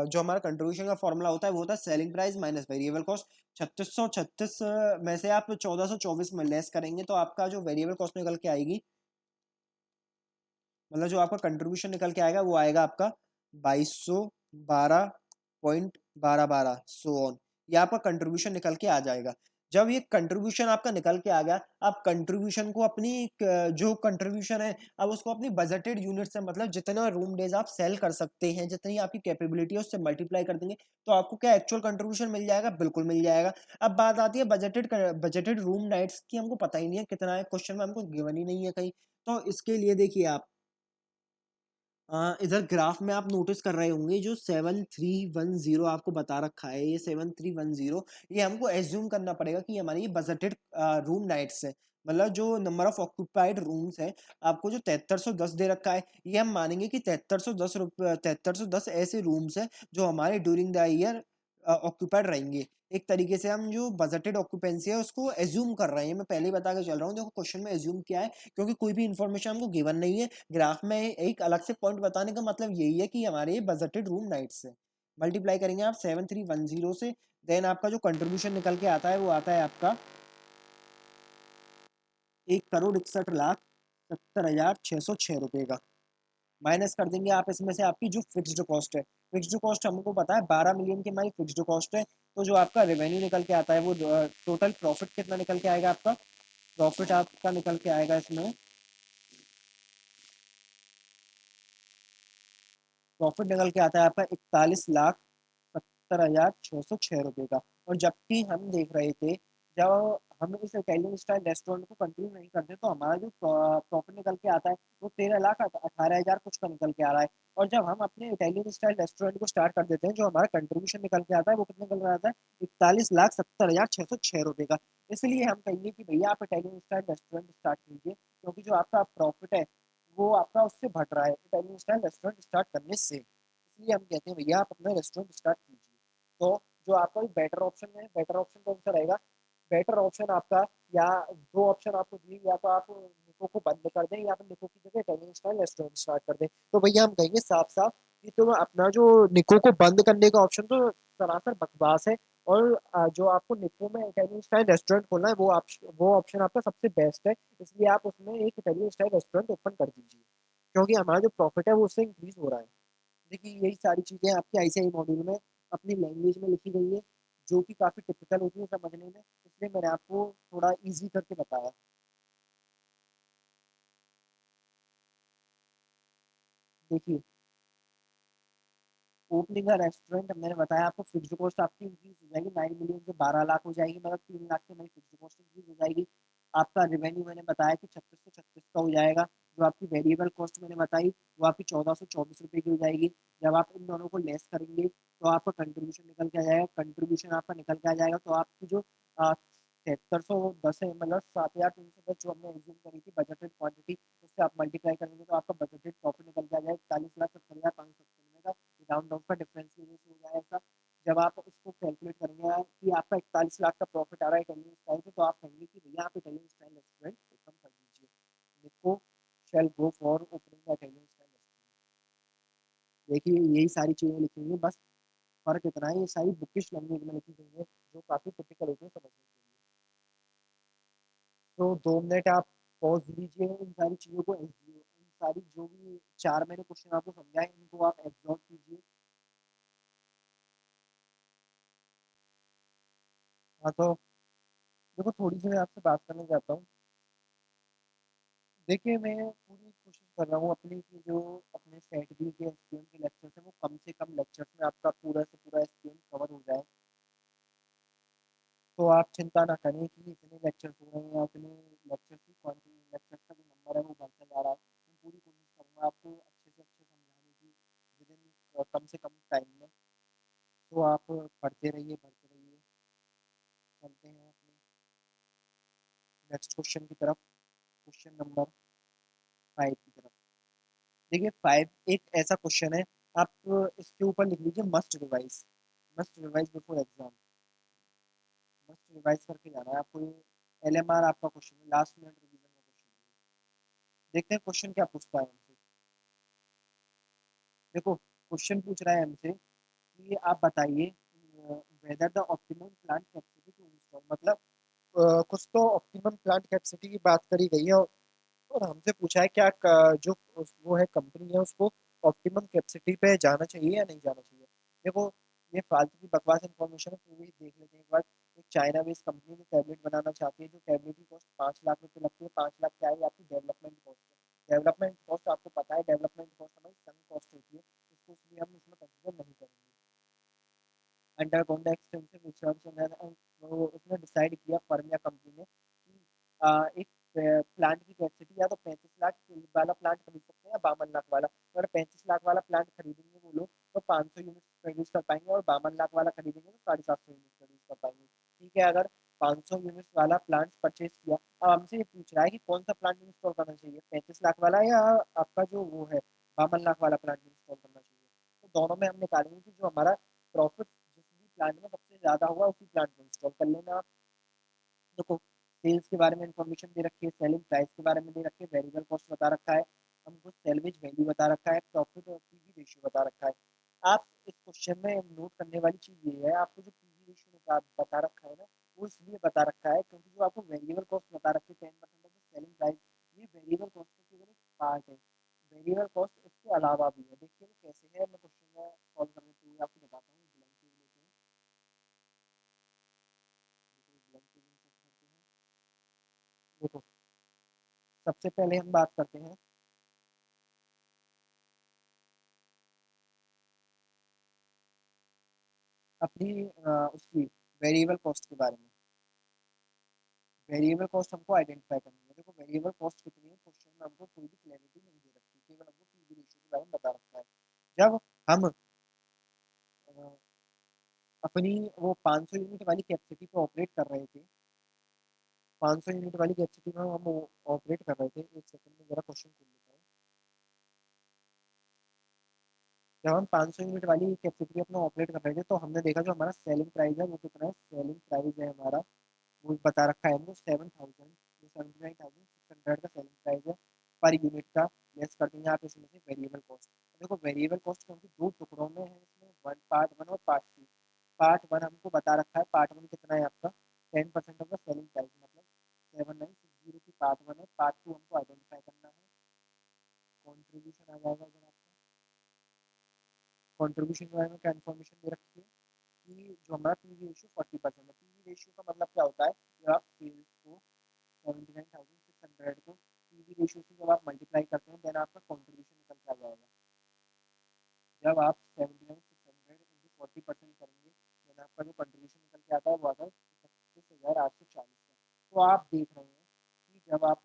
जो हमारा कंट्रीब्यूशन का फॉर्मूला होता है वो होता है selling price minus variable cost. 3636 में से आप 1424 में लेस करेंगे तो आपका जो वेरिएबल कॉस्ट निकल के आएगी, मतलब जो आपका कंट्रीब्यूशन निकल के आएगा वो आएगा आपका 2212.1212 सो ऑन। ये आपका कंट्रीब्यूशन निकल के आ जाएगा। जब ये कंट्रीब्यूशन आपका निकल के आ गया, आप कंट्रीब्यूशन को अपनी जो कंट्रीब्यूशन है अब उसको अपनी बजटेड यूनिट से, मतलब जितना रूम डेज आप सेल कर सकते हैं, जितनी आपकी कैपेबिलिटी है उससे मल्टीप्लाई कर देंगे तो आपको क्या एक्चुअल कंट्रीब्यूशन मिल जाएगा? बिल्कुल मिल जाएगा। अब बात आती है बजटेड रूम नाइट्स की। हमको पता ही नहीं है कितना है, क्वेश्चन में हमको गिवन ही नहीं है कहीं। तो इसके लिए देखिए आप इधर ग्राफ में आप नोटिस कर रहे होंगे जो 7310 आपको बता रखा है, ये 7310 ये हमको एज्यूम करना पड़ेगा कि हमारी ये बजटेड रूम नाइट्स है। मतलब जो नंबर ऑफ ऑक्यूपाइड रूम्स है, आपको जो 7310 दे रखा है, ये हम मानेंगे कि 7310 ऐसे रूम्स है जो हमारे ड्यूरिंग द ईयर ऑक्यूपाइड रहेंगे। एक तरीके से हम जो बजटेड ऑक्यूपेंसी है उसको एज्यूम कर रहे हैं। मैं पहले ही बता के चल रहा हूँ, देखो क्वेश्चन में एज्यूम किया है क्योंकि कोई भी इन्फॉर्मेशन हमको गिवन नहीं है। ग्राफ में एक अलग से पॉइंट बताने का मतलब यही है कि हमारे बजटेड रूम नाइट्स है। मल्टीप्लाई करेंगे आप 7310 से, देन आपका जो कंट्रीब्यूशन निकल के आता है वो आता है आपका 1,61,70,606 रुपए का। माइनस कर देंगे आप इसमें से आपकी जो फिक्स्ड कॉस्ट है। फिक्स्ड कॉस्ट हमको पता है 12 मिलियन की हमारी फिक्स्ड कॉस्ट है। तो जो आपका रेवेन्यू निकल के आता है वो टोटल प्रॉफिट कितना निकल के आएगा आपका? प्रॉफिट आपका निकल के आएगा इसमें, प्रॉफिट निकल के आता है आपका 41,70,606 रुपए का। और जबकि हम देख रहे थे, जब हम इस इटालियन स्टाइल रेस्टोरेंट को कंटिन्यू नहीं करते तो हमारा जो प्रॉफिट निकल के आता है वो 13,18,000 कुछ का निकल के आ रहा है। और जब हम अपने इटालियन स्टाइल रेस्टोरेंट को स्टार्ट कर देते हैं, जो हमारा कंट्रीब्यूशन निकल के आता है वो कितना निकल रहा आता है? 41,70,606 रुपए का। इसलिए हम कहेंगे कि भैया आप इटालियन स्टाइल रेस्टोरेंट स्टार्ट कीजिए, क्योंकि जो आपका प्रॉफिट है वो आपका उससे बढ़ रहा है इटालियन स्टाइल रेस्टोरेंट स्टार्ट करने से। इसलिए हम कहते हैं भैया आप अपना रेस्टोरेंट स्टार्ट कीजिए। तो जो आपका बेटर ऑप्शन है, बेटर ऑप्शन कौन सा रहेगा? बेटर ऑप्शन आपका, या दो ऑप्शन आपको दिए, या तो आप निको को बंद कर दें या फिर निको की जगह इटालियन स्टाइल रेस्टोरेंट स्टार्ट कर दें। तो भैया हम कहेंगे साफ साफ कि तुम अपना जो निको को बंद करने का ऑप्शन तो सरासर बकवास है। और जो आपको निको में इटालियन स्टाइल रेस्टोरेंट खोलना है वो ऑप्शन आपका सबसे बेस्ट है। इसलिए आप उसमें एक इटालियन स्टाइल रेस्टोरेंट ओपन कर दीजिए, क्योंकि हमारा जो प्रॉफिट है वो उससे इंक्रीज हो रहा है। देखिए यही सारी चीजें आपके आईसीआई मॉड्यूल में अपनी लैंग्वेज में लिखी गई है, जो कि काफी टिपिकल होती है समझने में, इसलिए मैंने आपको थोड़ा इजी करके बताया। देखिए ओपनिंग का रेस्टोरेंट मैंने बताया आपको, फिक्स्ड कॉस्ट आपकी इंक्रीज हो जाएगी 9 मिलियन से 12 लाख हो जाएगी, मतलब 3 लाख की हमारी फिक्स्ड कॉस्ट इंक्रीज हो जाएगी। आपका रेवेन्यू मैंने बताया कि 3636 का हो जाएगा। जो आपकी वेरिएबल कॉस्ट मैंने बताई वो आपकी 1424 रुपये की हो जाएगी। जब आप इन दोनों को लेस करेंगे तो आपका कंट्रीब्यूशन निकल के आ जाएगा। कंट्रीब्यूशन आपका निकल के आ जाएगा तो आपकी जो 7310 है, मतलब 7310 जो हमने एज्यूम करी थी बजटेड क्वांटिटी, उससे आप मल्टीप्लाई करेंगे तो आपका बजटेड प्रॉफिट निकल के आ जाएगा 41,70,597 का। डाउन डाउन का डिफरेंस की वजह से हो जाएगा। जब आप उसको कैलकुलेट करेंगे कि आपका 41 लाख का प्रॉफिट आ रहा है इटालियन स्टाइल से, तो आप कहेंगे कि भैया आप इटालियन स्टाइल रेस्टोरेंट ओपन कर दीजिए। Nico shall go for opening the Italian style restaurant. देखिए यही सारी चीजें लिखी हुई है, बस फर्क इतना है ये सारी बुकिश लैंग्वेज में लिखी गई है, जो काफी टिपिकल होती है समझने के लिए। तो 2 मिनट आप पॉज लीजिए, इन सारी चीजों को इन सारी जो भी 4 मैंने क्वेश्चन आपको समझाए इनको आप एब्जॉर्ब कीजिए। हाँ तो देखो थोड़ी सी मैं आपसे बात करना चाहता हूँ। देखिए मैं पूरी कोशिश कर रहा हूँ अपनी कि जो अपने सेट बी के एसपीएम के लेक्चर्स है वो कम से कम लेक्चर्स में आपका पूरा से पूरा एसपीएम कवर हो जाए। तो आप चिंता ना करें कि इतने लेक्चर्स हो रहे हैं या इतने लेक्चर्स की क्वांटिटी लेक्चर्स का जो नंबर है वो बढ़ता जा रहा है। मैं पूरी कोशिश करूँगा आपको अच्छे से अच्छे समझाने की विद इन कम से कम टाइम में। तो आप पढ़ते रहिए पढ़ते रहिए। चलते हैं अपने नेक्स्ट क्वेश्चन की तरफ। क्वेश्चन नंबर 5 की तरफ। देखिए 5 एक ऐसा क्वेश्चन है। आप इसके ऊपर लिख लीजिए must revise before exam. Must revise करके जाना है आपको। ये एलएमआर आपका क्वेश्चन है, लास्ट मिनट रिवीजन का क्वेश्चन है। देखते हैं क्वेश्चन क्या पूछता है हमसे। देखो क्वेश्चन पूछ रहा है हमसे कि आप बताइए whether the optimum plant capacity to install, मतलब कुछ तो ऑप्टिमम प्लांट कैपेसिटी की बात करी गई है और हमसे पूछा है क्या जो वो है कंपनी है उसको ऑप्टिमम कैपेसिटी पे जाना चाहिए या नहीं जाना चाहिए। देखो ये फालतू की बकवास इन्फॉर्मेशन है, फिर भी देख लेते हैं एक बार। एक चाइना बेस्ड कंपनी जो टैबलेट बनाना चाहती है, जो टैबलेट की कॉस्ट 5 लाख रुपए लगती है। 5 लाख क्या है आपकी डेवलपमेंट कॉस्ट है। डेवलपमेंट कॉस्ट आपको पता है, डेवलपमेंट कॉस्ट हमारी सन कॉस्ट होती है, इसको इसलिए हम इसमें कंसिडर नहीं करेंगे। Undergone the extensive research and वो उसने डिसाइड किया फर्म या कंपनी ने कि एक प्लांट की कैपेसिटी या तो 35 लाख वाला प्लांट खरीद सकते हैं या 52 लाख वाला। अगर 35 लाख वाला प्लांट खरीदेंगे वो लोग तो 500 यूनिट प्रोड्यूस कर पाएंगे और 52 लाख वाला खरीदेंगे तो 750 यूनिट प्रोड्यूस कर पाएंगे। ठीक है, अगर 500 यूनिट वाला प्लांट परचेज किया, अब हमसे ये पूछ रहा है कि कौन सा प्लांट इंस्टॉल करना चाहिए, 35 लाख वाला या आपका जो वो है 52 लाख वाला प्लांट इंस्टॉल करना चाहिए। तो दोनों में हम निकालेंगे कि जो हमारा प्रॉफिट जिस भी प्लांट में सबसे ज्यादा हुआ उसी प्लांट में इंस्टॉल कर लेना आप। देखो सेल्स के बारे में इंफॉर्मेशन दे रखी है, सेलिंग प्राइस के बारे में दे रखी है, वेरिएबल कॉस्ट बता रखा है, हमको सेल्वेज वैल्यू बता रखा है, प्रॉफिट और पीवी रेशियो बता रखा है। आप इस क्वेश्चन में नोट करने वाली चीज ये है, आपको जो पीवी रेशियो बता रखा है ना, वो इसलिए बता रखा है क्योंकि जो आपको वेरिएबल कॉस्ट बता रखी है 10% ऑफ द सेलिंग प्राइस, ये वेरिएबल कॉस्ट का केवल एक पार्ट है। वेरिएबल कॉस्ट इसके अलावा भी है। देखिए वो कैसे है, मैं क्वेश्चन में सॉल्व करने के लिए आपको बताता हूँ। ब्लैंक पेज लेते हैं। देखो ब्लैंक पेज इंसर्ट करते हैं। देखो सबसे पहले हम बात करते हैं अपनी उसकी वेरिएबल कॉस्ट के बारे में। वेरिएबल कॉस्ट हमको आइडेंटिफाई करनी है। देखो वेरिएबल कॉस्ट कितनी है, क्वेश्चन में हमको कोई भी क्लैरिटी नहीं दे रखी, केवल हमको पीवी रेशियो के बारे में बता रखा है। जब हम अपनी वो 500 यूनिट वाली कैपेसिटी पे ऑपरेट कर रहे थे, 500 यूनिट वाली कैपेसिटी में हम ऑपरेट कर रहे थे, एक सेकंड में जरा क्वेश्चन खोल लेता हूँ। जब हम 500 यूनिट वाली कैपेसिटी अपना ऑपरेट कर रहे थे तो हमने देखा जो हमारा सेलिंग प्राइस है वो कितना है। सेलिंग प्राइस है हमारा, वो बता रखा है हमको 7000, जो 79,600 का सेलिंग प्राइस है पर यूनिट का। लेस कर देंगे आप इसमें से वेरिएबल कॉस्ट। देखो वेरिएबल कॉस्ट क्योंकि दो टुकड़ों में है, इसमें वन पार्ट वन और पार्ट टू। पार्ट वन हमको बता रखा है, पार्ट वन कितना है आपका 10% ऑफ द सेलिंग प्राइस, मतलब 7960 की पार्ट वन है। पार्ट टू हमको आइडेंटिफाई करना है। कॉन्ट्रीब्यूशन आ जाएगा इधर आपका। कॉन्ट्रीब्यूशन के बारे में क्या इन्फॉर्मेशन दे रखी है कि जो हमारा पीवी रेशियो 40% है। पीवी रेशियो का मतलब क्या होता है, जब आप सेल्स को 79,600 को पीवी रेशियो से जब आप मल्टीप्लाई करते हैं देन आपका कॉन्ट्रीब्यूशन निकल के आ जाएगा। जब आप 79,600 इंटू 40% करेंगे देन आपका जो कंट्रीब्यूशन निकल के आता है वो आता है 31,840 का। तो आप देख रहे हैं कि जब आप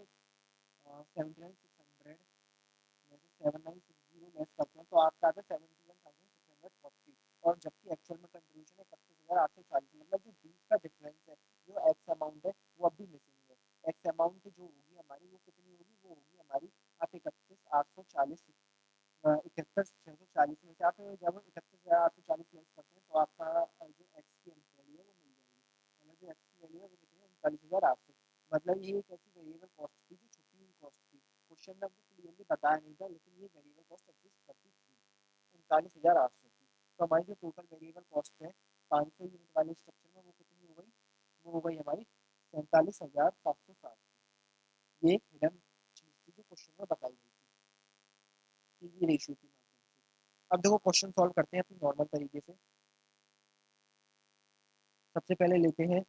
79,600 में से 7960 लेस करते हैं तो आपका आता है 71,640। और जबकि एक्चुअल में कंट्रीब्यूशन है 31,840, मतलब जो बीच का डिफरेंस है, जो एक्स अमाउंट है वो अभी मिसिंग है। एक्स अमाउंट जो होगी हमारी वो कितनी होगी, वो होगी हमारी आप 31,840, 71,640 में से आप जब 31,840 लेस करते हैं तो आपका जो एक्स की वैल्यू है वो मिल जाएगी। मतलब जो एक्स की वैल्यू है वो कितनी है, 39,800। मतलब ये एक ऐसी वेरिएबल कॉस्ट थी जो छुपी हुई कॉस्ट थी, क्वेश्चन में हमको क्लियरली बताया नहीं था, लेकिन ये वेरिएबल कॉस्ट एग्जिस्ट करती थी, 39,800 की। तो हमारी जो टोटल वेरिएबल कॉस्ट है 500 यूनिट वाले स्ट्रक्चर में वो कितनी हो गई, वो हो गई हमारी 47,760 की। ये एक हिडन चीज थी जो क्वेश्चन में बताई गई थी पीवी रेशियो के माध्यम से। अब देखो क्वेश्चन सॉल्व करते हैं अपनी नॉर्मल तरीके से। सबसे पहले लेते हैं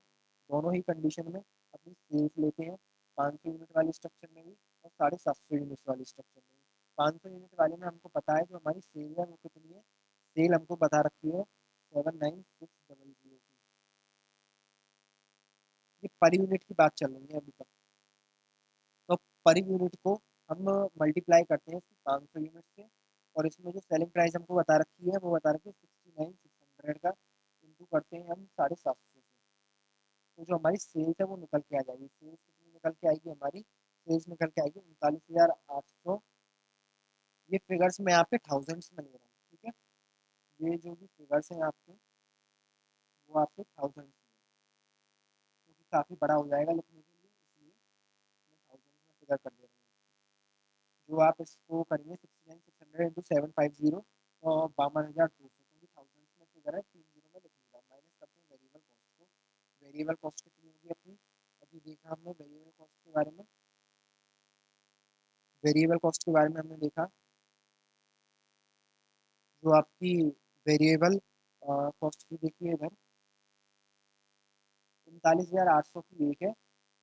दोनों ही कंडीशन में अपनी सेल्स लेते हैं, 500 यूनिट वाली स्ट्रक्चर में भी और 750 यूनिट वाली स्ट्रक्चर में भी। 500 यूनिट वाले में हमको पता है जो हमारी सेल है वो कितनी है, सेल हमको बता रखी है 79600 की। ये पर यूनिट की बात चल रही है अभी तक। तो पर यूनिट को हम मल्टीप्लाई करते हैं इसकी 500 यूनिट से, और इसमें जो सेलिंग प्राइस हमको बता रखी है वो बता रखी है 69,600 का, इंटू करते हैं हम 750 से। तो जो हमारी सेल्स है वो निकल के आ जाएगी। सेल्स कितनी निकल के आएगी हमारी, सेल्स निकल के आएगी 39,800। ये फिगर्स मैं यहाँ पे थाउजेंड्स में ले रहा हूँ, ठीक है। ये जो भी फिगर्स हैं आपके वो आपके थाउजेंड्स में है, क्योंकि काफ़ी बड़ा हो जाएगा लिखने के लिए, इसलिए मैं थाउजेंड्स में फिगर कर दे रहा हूँ। जो आप इसको करेंगे 69,600 इंटू 750 और 52,200, क्योंकि थाउजेंड्स में फिगर है, 3 जीरो में लिखूंगा। माइनस करते हैं वेरिएबल कॉस्ट को। वेरिएबल कॉस्ट कितनी होगी अपनी, अभी देखा हमने वेरिएबल कॉस्ट के बारे में। वेरिएबल कॉस्ट के बारे में हमने देखा, जो आपकी वेरिएबल कॉस्ट की देखिए इधर 39,800 की एक है,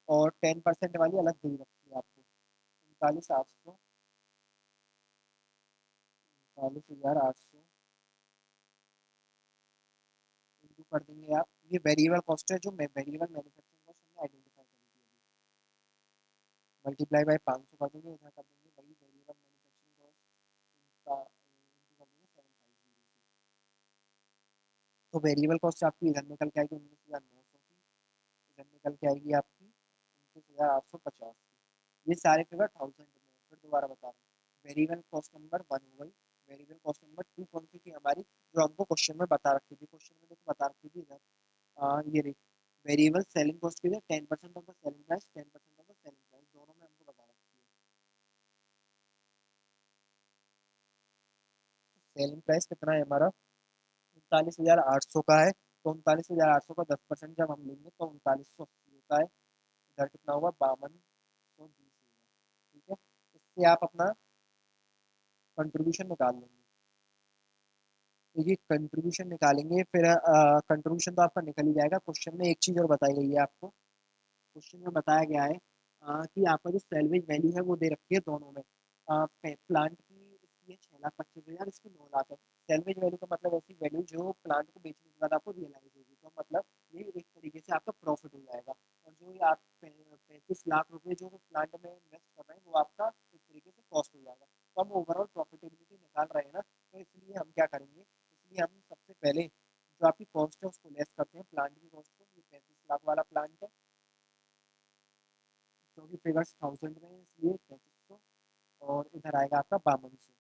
और 10% वाली अलग दे रखी है आपको। 39,800, 39,800 इंटू कर देंगे आप। ये वेरिएबल कॉस्ट है जो वेरिएबल मैन्युफैक्चरिंग कॉस्ट हमने आइडेंटिफाई करी थी अभी। मल्टीप्लाई बाय 500 कर देंगे, इधर कर देंगे वही वेरिएबल मैन्युफैक्चरिंग कॉस्ट इंटू कर देंगे 750 से। तो वेरिएबल कॉस्ट आपकी इधर निकल के आएगी 19,900 की, इधर निकल के आएगी आपकी 29,850 की। ये सारे फिगर थाउजेंड में है। फिर दोबारा बता रहा हूँ, वेरिएबल कॉस्ट नंबर 1 हो गई। वेरिएबल कॉस्ट नंबर 2 कौन सी थी हमारी, जो हमको क्वेश्चन में बता रखी थी। क्वेश्चन में देखो बता रखी थी इधर, ये रही वेरिएबल सेलिंग कॉस्ट की 10% of the selling price, 10% of the selling price, दोनों में हमको बता रखी है। सेलिंग प्राइस कितना है हमारा, 39,800 का है। तो 39,800 का 10% जब हम लेंगे तो 39,80 होता है। इधर कितना होगा, 5220 होगा, ठीक है। इससे आप अपना कंट्रीब्यूशन निकाल लेंगे। तो ये कंट्रीब्यूशन निकालेंगे, फिर कंट्रीब्यूशन तो आपका निकल ही जाएगा। क्वेश्चन में एक चीज़ और बताई गई है आपको, क्वेश्चन में बताया गया है कि आपका जो सैलवेज वैल्यू है वो दे रखी है दोनों में। प्लांट की इसकी है 6,25,000, इसकी 9 लाख है। सैलवेज वैल्यू का मतलब ऐसी वैल्यू जो प्लांट को बेचने के बाद आपको रियलाइज होगी, तो मतलब ये एक तरीके से आपका प्रॉफिट हो जाएगा। और जो ये आप 35 लाख रुपए जो प्लांट में इन्वेस्ट कर रहे हैं वो आपका एक तरीके से कॉस्ट हो जाएगा। तो हम ओवरऑल प्रॉफिटेबिलिटी निकाल रहे हैं ना, तो इसलिए हम क्या करेंगे, इसलिए हम सबसे पहले जो आपकी कॉस्ट है उसको लेस करते हैं प्लांट की कॉस्ट को। ये 35 लाख वाला प्लांट है, क्योंकि फिगर्स थाउजेंड में है इसलिए 3500, और इधर आएगा आपका 5200।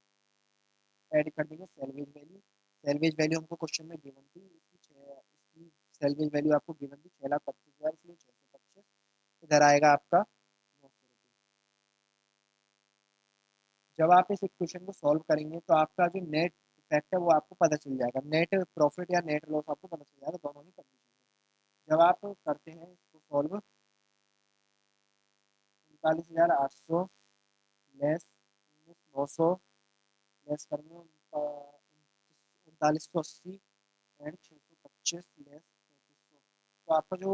ऐड कर देंगे सैलवेज वैल्यू। सैलवेज वैल्यू हमको क्वेश्चन में गिवन थी, इसकी सैलवेज वैल्यू आपको गिवन थी 6,25,000, इसलिए 625। इधर आएगा आपका 900 रुपये। जब आप इस इक्वेशन को सॉल्व करेंगे तो आपका जो नेट इफेक्ट है वो आपको पता चल जाएगा। नेट प्रॉफिट या नेट लॉस आपको पता चल जाएगा दोनों ही कंडीशन में। जब आप करते हैं इसको सॉल्व, 39,800 लेस 19,900 लेस करेंगे 39,080 एंड 625 लेस 3,500। तो आपका जो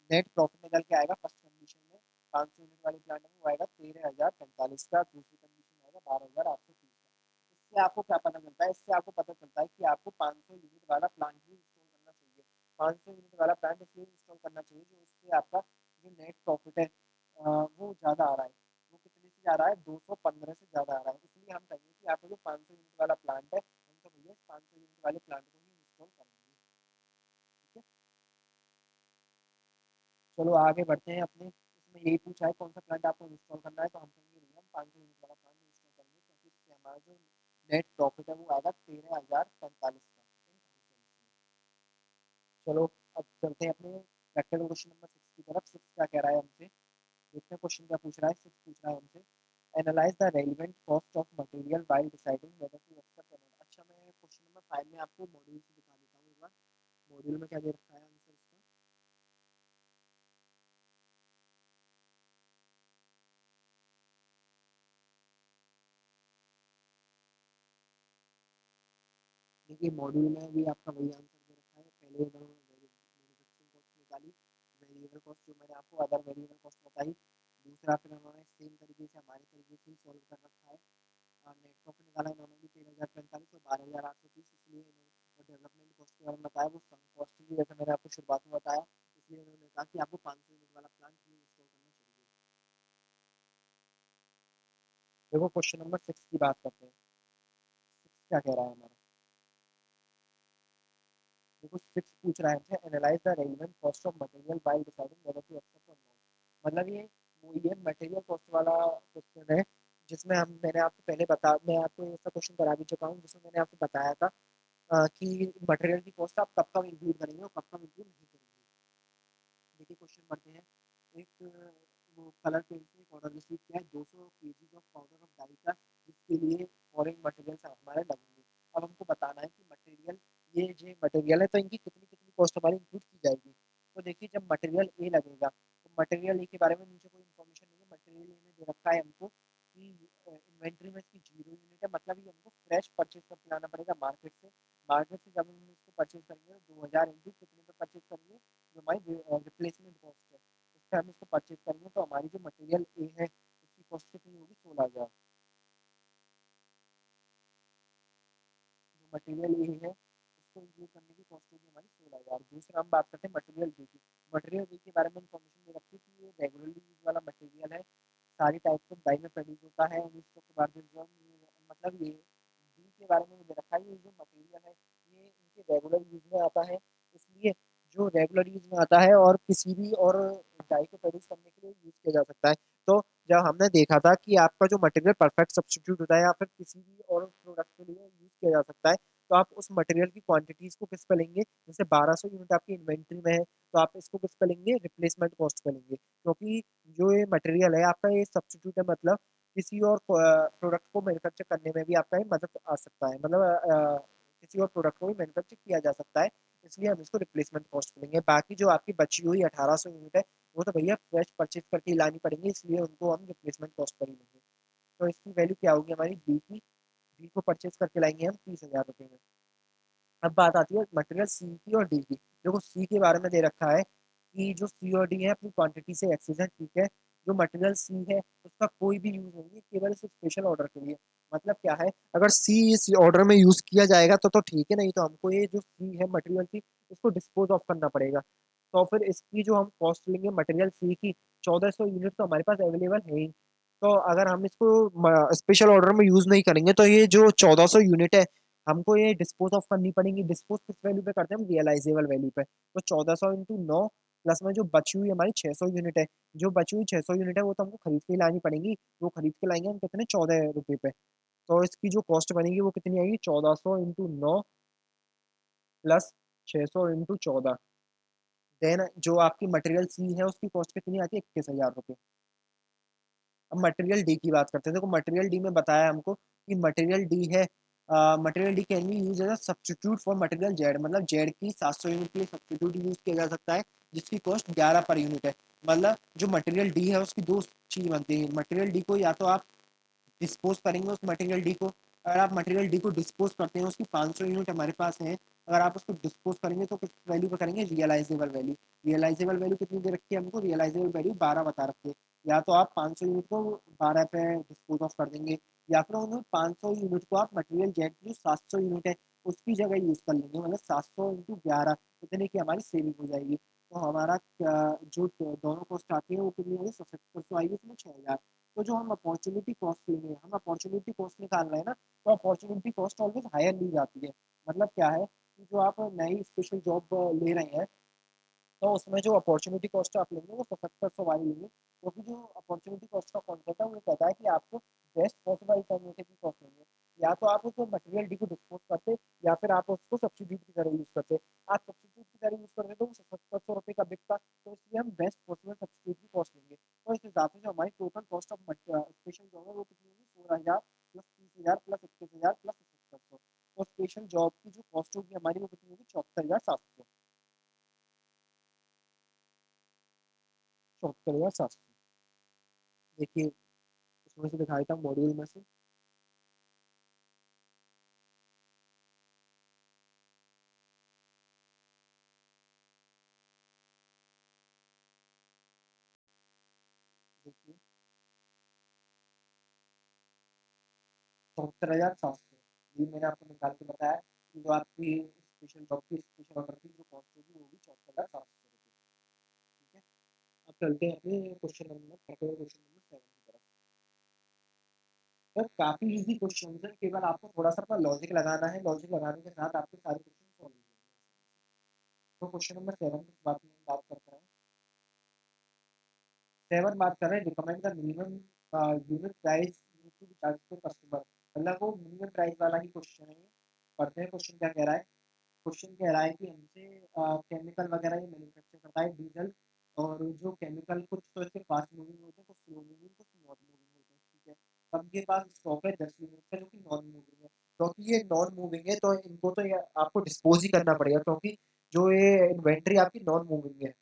नेट प्रॉफिट निकल के आएगा फर्स्ट कंडीशन में 500 यूनिट वाली प्लांट में, वो आएगा 13,045 का। दूसरी कंडीशन आएगा 12,830 का। इससे आपको क्या पता चलता है, इससे आपको पता चलता है कि आपको 500 यूनिट वाला प्लांट भी इंस्टॉल करना चाहिए। 500 यूनिट वाला प्लांट इसलिए इंस्टॉल करना चाहिए जो उससे आपका जो नेट प्रॉफिट है वो ज़्यादा आ रहा है। वो कितने से जा रहा है, 215 से ज़्यादा आ रहा है। इसलिए हम कहेंगे कि आपका जो 500 यूनिट वाला प्लांट है हम तो भैया 500 यूनिट वाले प्लांट को ही इंस्टॉल करेंगे, ठीक है। चलो आगे बढ़ते हैं अपने, इसमें यही पूछा है कौन सा प्लांट आपको इंस्टॉल करना है, तो हम कहेंगे भैया हम 500 यूनिट वाला प्लांट इंस्टॉल करेंगे, क्योंकि इससे हमारा जो नेट प्रॉफिट है वो आएगा 13,045 का। चलो अब चलते हैं अपने प्रैक्टिकल क्वेश्चन नंबर 6 की तरफ। 6 क्या कह रहा है हमसे, देखते हैं क्वेश्चन क्या पूछ रहा है। 6 पूछ रहा है हमसे, analyse the relevant cost of material while deciding whether to accept और नॉट। अच्छा, मैं क्वेश्चन नंबर 5 में आपको मॉड्यूल से दिखा देता हूँ एक बार। मॉड्यूल में क्या दे रखा है आंसर इसका। देखिए मॉड्यूल में भी आपका वही आंसर दे रखा है। पहले मैंने मैन्युफैक्चरिंग कॉस्ट निकाली, वेरिएबल कॉस्ट जो मैंने आपको अदर वेरिएबल कॉस्ट बताई। दूसरा फिर उन्होंने सेम तरीके से हमारे तरीके से ही सॉल्व कर रखा है। नेट प्रॉफिट निकाला इन्होंने भी 13,045 और 12,830, इसलिए इन्होंने डेवलपमेंट कॉस्ट के बारे में बताया वो सम कॉस्ट थी, जैसे मैंने आपको शुरुआत में बताया, इसलिए उन्होंने कहा कि आपको 500 यूनिट वाला प्लांट ही इंस्टॉल करना चाहिए। देखो क्वेश्चन नंबर 6 की बात करते हैं। 6 क्या कह रहा है हमारा, देखो 6 पूछ रहा है हमसे, analyse the relevant cost of material while deciding whether to accept और नॉट। मतलब ये वही है मटेरियल कॉस्ट वाला क्वेश्चन है, जिसमें हम मैंने आपको पहले बता मैं आपको ऐसा क्वेश्चन करा भी चुका हूँ, जिसमें मैंने आपको बताया था कि मटेरियल की कॉस्ट आप कब कब इंक्लूड करेंगे और कब कब इंक्लूड नहीं करेंगे। देखिए क्वेश्चन पढ़ते हैं। एक वो कलर पेंट में एक ऑर्डर रिसीव किया है 200 kgs of powder of dye का, जिसके लिए फॉरेन मटेरियल्स हमारे लगेंगे। अब हमको बताना है कि मटेरियल, ये जो मटेरियल है तो इनकी कितनी कितनी कॉस्ट हमारी इंक्लूड की जाएगी। तो देखिए जब मटेरियल ए लगेगा तो मटेरियल ए के बारे में नीचे कोई इन्फॉर्मेशन नहीं है, मटेरियल ए में दे रखा है हमको कि इन्वेंट्री में इसकी 0 यूनिट है, मतलब ये हमको फ्रेश परचेज करके लाना पड़ेगा मार्केट से। मार्केट से जब हम इसको परचेज करेंगे तो 2000 इंटू कितने पे परचेज करेंगे, जो हमारी रिप्लेसमेंट कॉस्ट है उससे हम इसको परचेज करेंगे, तो हमारी जो मटेरियल ए है उसकी कॉस्ट कितनी होगी, 16,000। जो मटेरियल ए है उसको इंक्लूड करने की कॉस्ट होगी हमारी 16,000। दूसरा हम बात करते हैं मटेरियल बी की। मटेरियल बी के बारे में इन्फॉर्मेशन दे रखी है कि ये रेगुलरली यूज वाला मटेरियल है, सारी टाइप्स ऑफ डाई में प्रोड्यूस होता है, के बाद मतलब ये बी के बारे में दे रखा है, ये जो मटेरियल है ये इनके रेगुलर यूज में आता है, इसलिए जो रेगुलर यूज में आता है और किसी भी और डाई को प्रोड्यूस करने के लिए यूज किया जा सकता है। तो जब हमने देखा था कि आपका जो मटेरियल परफेक्ट सब्स्टिट्यूट होता है या फिर किसी भी और प्रोडक्ट के लिए यूज किया जा सकता है, तो आप उस मटेरियल की क्वांटिटीज को किस पे लेंगे, जैसे 1200 यूनिट आपकी इन्वेंट्री में है तो आप इसको किस पे लेंगे, रिप्लेसमेंट कॉस्ट पे लेंगे, क्योंकि जो ये मटेरियल है आपका ये सब्स्टिट्यूट है, मतलब किसी और प्रोडक्ट को मैन्युफैक्चर करने में भी आपका ये मदद आ सकता है, मतलब किसी और प्रोडक्ट को भी मैन्युफैक्चर किया जा सकता है, इसलिए हम इसको रिप्लेसमेंट कॉस्ट पे लेंगे। बाकी जो आपकी बची हुई 1800 यूनिट है वो तो भैया फ्रेश परचेज करके लानी पड़ेंगी, इसलिए उनको हम रिप्लेसमेंट कॉस्ट पर ही लेंगे। तो इसकी वैल्यू क्या होगी हमारी बी की, बी को परचेज करके लाएंगे हम 30,000 रुपये में। अब बात आती है मटेरियल सी की और डी की। देखो सी के बारे में दे रखा है कि जो सी और डी है अपनी क्वांटिटी से एक्सेस है, ठीक है। जो मटेरियल सी है उसका कोई भी यूज नहीं है, केवल सिर्फ स्पेशल ऑर्डर के लिए। मतलब क्या है, अगर सी इस ऑर्डर में यूज किया जाएगा तो ठीक है, नहीं तो हमको ये जो सी है मटेरियल की इसको डिस्पोज ऑफ करना पड़ेगा। तो फिर इसकी जो हम कॉस्ट लेंगे मटेरियल सी की, 1400 यूनिट तो हमारे पास अवेलेबल है ही। तो अगर हम इसको स्पेशल ऑर्डर में यूज नहीं करेंगे तो ये जो 1400 यूनिट है हमको ये डिस्पोज ऑफ करनी पड़ेगी। डिस्पोज किस वैल्यू पे करते हैं हम, रियलाइजेबल वैल्यू पे। तो 1400 इंटू 9 प्लस में जो बची हुई हमारी 600 यूनिट है, जो बची हुई 600 यूनिट है वो तो हमको खरीद के ही लानी पड़ेगी। वो खरीद के लाएंगे हम कितने, 14 रुपए पे। तो इसकी जो कॉस्ट बनेगी वो कितनी आएगी, 1400 इंटू 9 प्लस 600 इंटू 14। देन जो आपकी मटेरियल सी है उसकी कॉस्ट कितनी आती है, 21,000 रुपये। अब मटेरियल डी की बात करते हैं। देखो मटेरियल डी में बताया हमको कि मटेरियल डी है, material D can be use as a substitute for material Z, मतलब जेड की 700 यूनिट के लिए सब्स्टिट्यूट यूज किया जा सकता है, जिसकी कॉस्ट 11 पर यूनिट है। मतलब जो मटेरियल डी है उसकी दो चीज बनती है, मटेरियल डी को या तो आप डिस्पोज करेंगे उस मटेरियल डी को। अगर आप मटेरियल डी को डिस्पोज करते हैं, उसकी 500 यूनिट हमारे पास है, अगर आप उसको डिस्पोज करेंगे तो किस वैल्यू पे करेंगे, रियलाइजेबल वैल्यू। रियलाइजेबल वैल्यू कितनी दे रखी है हमको, रियलाइजेबल वैल्यू 12 बता रखी है। या तो आप 500 यूनिट को 12 पे डिस्पोज ऑफ कर देंगे, या फिर उन्हें 500 यूनिट को आप मटेरियल जेड की जो 700 यूनिट है उसकी जगह यूज कर लेंगे, मतलब 700 इंटू 11 इतने की हमारी सेविंग हो जाएगी। तो हमारा जो दोनों कॉस्ट आती है वो कितनी होगी, 7700 आएगी, इसमें 6,000। तो जो हम अपॉर्चुनिटी कॉस्ट लेंगे, हम अपॉर्चुनिटी कॉस्ट निकाल रहे हैं ना, तो अपॉर्चुनिटी कॉस्ट ऑलवेज हायर ली जाती है। मतलब क्या है कि जो आप नई स्पेशल जॉब ले रहे हैं तो उसमें जो अपॉर्चुनिटी कॉस्ट आप लेंगे वो 7700 वाली लेंगे, क्योंकि जो अपॉर्चुनिटी कॉस्ट का कॉन्सेप्ट है वो कहता है कि आपको बेस्ट पॉसिबल अल्टरनेटिव की कॉस्ट लेंगे। या तो आप उसको मटेरियल डी को डिस्पोज करते, या फिर आप उसको सब्सिट्यूट की तरह यूज करते। आप सब्सिट्यूट की तरह यूज करते तो वो 7700 रुपये का बिकता, तो इसलिए हम बेस्ट पॉसिबल सब्सिट्यूट की कॉस्ट लेंगे। तो इस हिसाब से जो हमारी total cost of special job है वो कितनी होगी, 16,000 प्लस 30,000 प्लस 21,000 प्लस 7700। और स्पेशल जॉब की जो कॉस्ट होगी हमारी वो कितनी होगी, 74,700। 74,700। देखिए उसमें से दिखाई था मॉड्यूल में से। देखिए 74,700, ये मैंने आपको निकाल के बताया कि जो आपकी स्पेशल जॉब की स्पेशल ऑर्डर की जो कॉस्ट होगी वो होगी 74,700 रुपये। ठीक है, अब चलते हैं अपने क्वेश्चन नंबर क्वेश्चन नंबर 7 की तरफ। सर काफ़ी ईज़ी क्वेश्चंस है, केवल आपको थोड़ा-सा अपना लॉजिक लगाना है, लॉजिक लगाने के साथ आपके सारे क्वेश्चन सॉल्व हो जाएँगे आसानी से। तो क्वेश्चन नंबर 7 किस बात में बात करता है? 7 बात कर रहे हैं recommend the minimum unit price need to be charge to customer, मतलब वो मिनिमम प्राइस वाला ही क्वेश्चन है ये। पढ़ते हैं क्वेश्चन क्या कह रहा है? क्वेश्चन कह रहा है कि हमसे केमिकल वगैरह ये मैन्युफैक्चर करता है डीजल, और जो केमिकल कुछ तो इसके फास्ट मूविंग होते हैं, कुछ स्लो मूविंग, कुछ नॉन मूविंग होते हैं, ठीक है। अब ये पास स्टॉक है 10 यूनिट का जो कि नॉन मूविंग है, क्योंकि ये नॉन मूविंग है तो इनको तो ये आपको डिस्पोज ही करना पड़ेगा, क्योंकि जो ये इन्वेंट्री आपकी नॉन मूविंग है,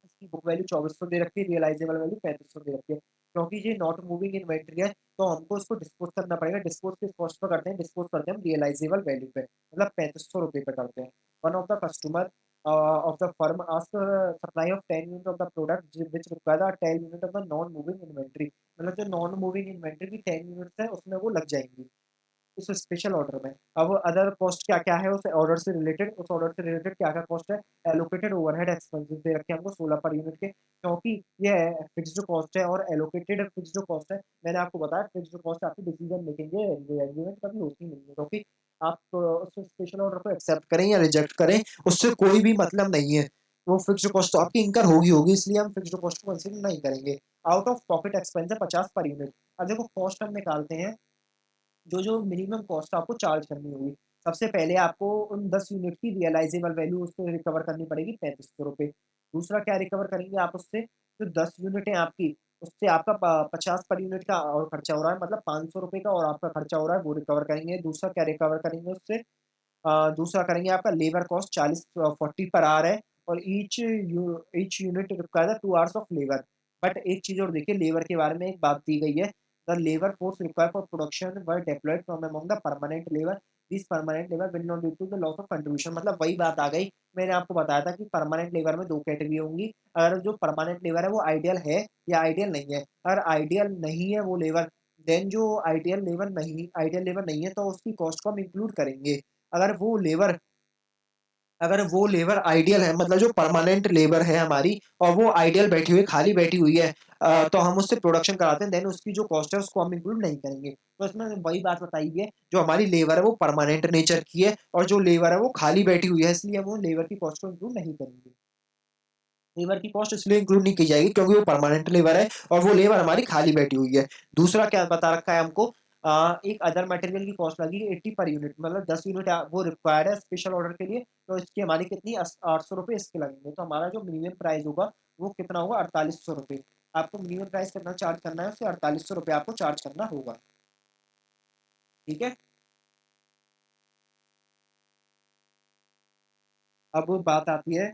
इसकी बुक वैल्यू 2400 दे रखी है, रियलाइजेबल वैल्यू 3500 दे रखी है। क्योंकि ये नॉट मूविंग इन्वेंट्री है तो हमको इसको डिस्पोज करना पड़ेगा। डिस्पोज किस कॉस्ट पे करते हैं? डिस्पोज करते हैं हम रियलाइजेबल वैल्यू पे, मतलब 3500 रुपये पे करते हैं। One of the customer of the firm ask supply of 10 unit of the product which require the 10 unit of the non moving inventory, मतलब जो नॉन मूविंग इन्वेंट्री की 10 यूनिट्स है उसमें वो लग जाएंगी उस स्पेशल ऑर्डर में। अब अदर कॉस्ट क्या-क्या है उस ऑर्डर से रिलेटेड, उस ऑर्डर से रिलेटेड क्या-क्या कॉस्ट है? एलोकेटेड ओवरहेड एक्सपेंसेस दे रखे हैं हमको 16 पर यूनिट के, क्योंकि ये फिक्स्ड कॉस्ट है और एलोकेटेड फिक्स्ड कॉस्ट है। मैंने आपको बताया फिक्स्ड कॉस्ट आपकी डिसीजन मेकिंग के एलिमेंट कभी होती नहीं है, क्योंकि आप उस स्पेशल ऑर्डर को एक्सेप्ट करें या रिजेक्ट करें, उससे कोई भी मतलब नहीं है। वो फिक्स्ड कॉस्ट तो आपकी इनकर होगी, इसलिए हम फिक्स्ड कॉस्ट को कंसीडर नहीं करेंगे। आउट ऑफ पॉकेट एक्सपेंस है 50 पर यूनिट। अब देखो कॉस्ट हम निकालते हैं, जो मिनिमम कॉस्ट आपको चार्ज करनी होगी। सबसे पहले आपको उन 10 यूनिट की रियलाइजेबल वैल्यू उससे रिकवर करनी पड़ेगी 3500 रुपए। दूसरा क्या रिकवर करेंगे आप उससे? जो 10 यूनिट है आपकी, उससे आपका 50 पर यूनिट का और खर्चा हो रहा है, मतलब 500 रुपए का और आपका खर्चा हो रहा है, वो रिकवर करेंगे। दूसरा क्या रिकवर करेंगे उससे? दूसरा करेंगे आपका लेबर कॉस्ट 40 40 पर आवर है, और each unit require 2 hours of labour. But एक चीज़ और देखिए, लेबर के बारे में एक बात दी गई है, the labour force required for production were deployed from among the permanent labour, this permanent labour will not due to the loss of contribution, मतलब वही बात आ गई। मैंने आपको बताया था कि परमानेंट लेबर में 2 कैटेगरी होंगी। अगर जो परमानेंट लेबर है वो आइडियल है या आइडियल नहीं है। अगर आइडियल नहीं है वो लेबर, देन जो आइडियल लेबर नहीं है तो उसकी कॉस्ट को हम इंक्लूड करेंगे। अगर वो लेबर अगर वो लेबर आइडियल है, मतलब जो परमानेंट लेबर है हमारी और वो आइडियल बैठी हुई है, खाली बैठी हुई है, तो हम उससे प्रोडक्शन कराते हैं, देन उसकी जो कॉस्ट है उसको हम इंक्लूड नहीं करेंगे। तो इसमें वही बात बताई है, जो हमारी लेबर है वो परमानेंट नेचर की है और जो लेबर है वो खाली बैठी हुई है, इसलिए हम वो लेबर की कॉस्ट को इंक्लूड नहीं करेंगे। लेबर की कॉस्ट इसलिए इंक्लूड नहीं की जाएगी क्योंकि वो परमानेंट लेबर है और वो लेबर हमारी खाली बैठी हुई है। दूसरा क्या बता रखा है हमको? एक अदर मटेरियल की कॉस्ट लगेगी 80 पर यूनिट, मतलब 10 यूनिट वो रिक्वायर्ड है स्पेशल ऑर्डर के लिए, तो इसकी हमारी कितनी 800 रुपये इसके लगेंगे। तो हमारा जो मिनिमम प्राइस होगा वो कितना होगा? 4800 रुपये। आपको मिनिमम प्राइस कितना चार्ज करना है? उससे 4800 रुपये आपको चार्ज करना होगा। ठीक है, अब बात आती है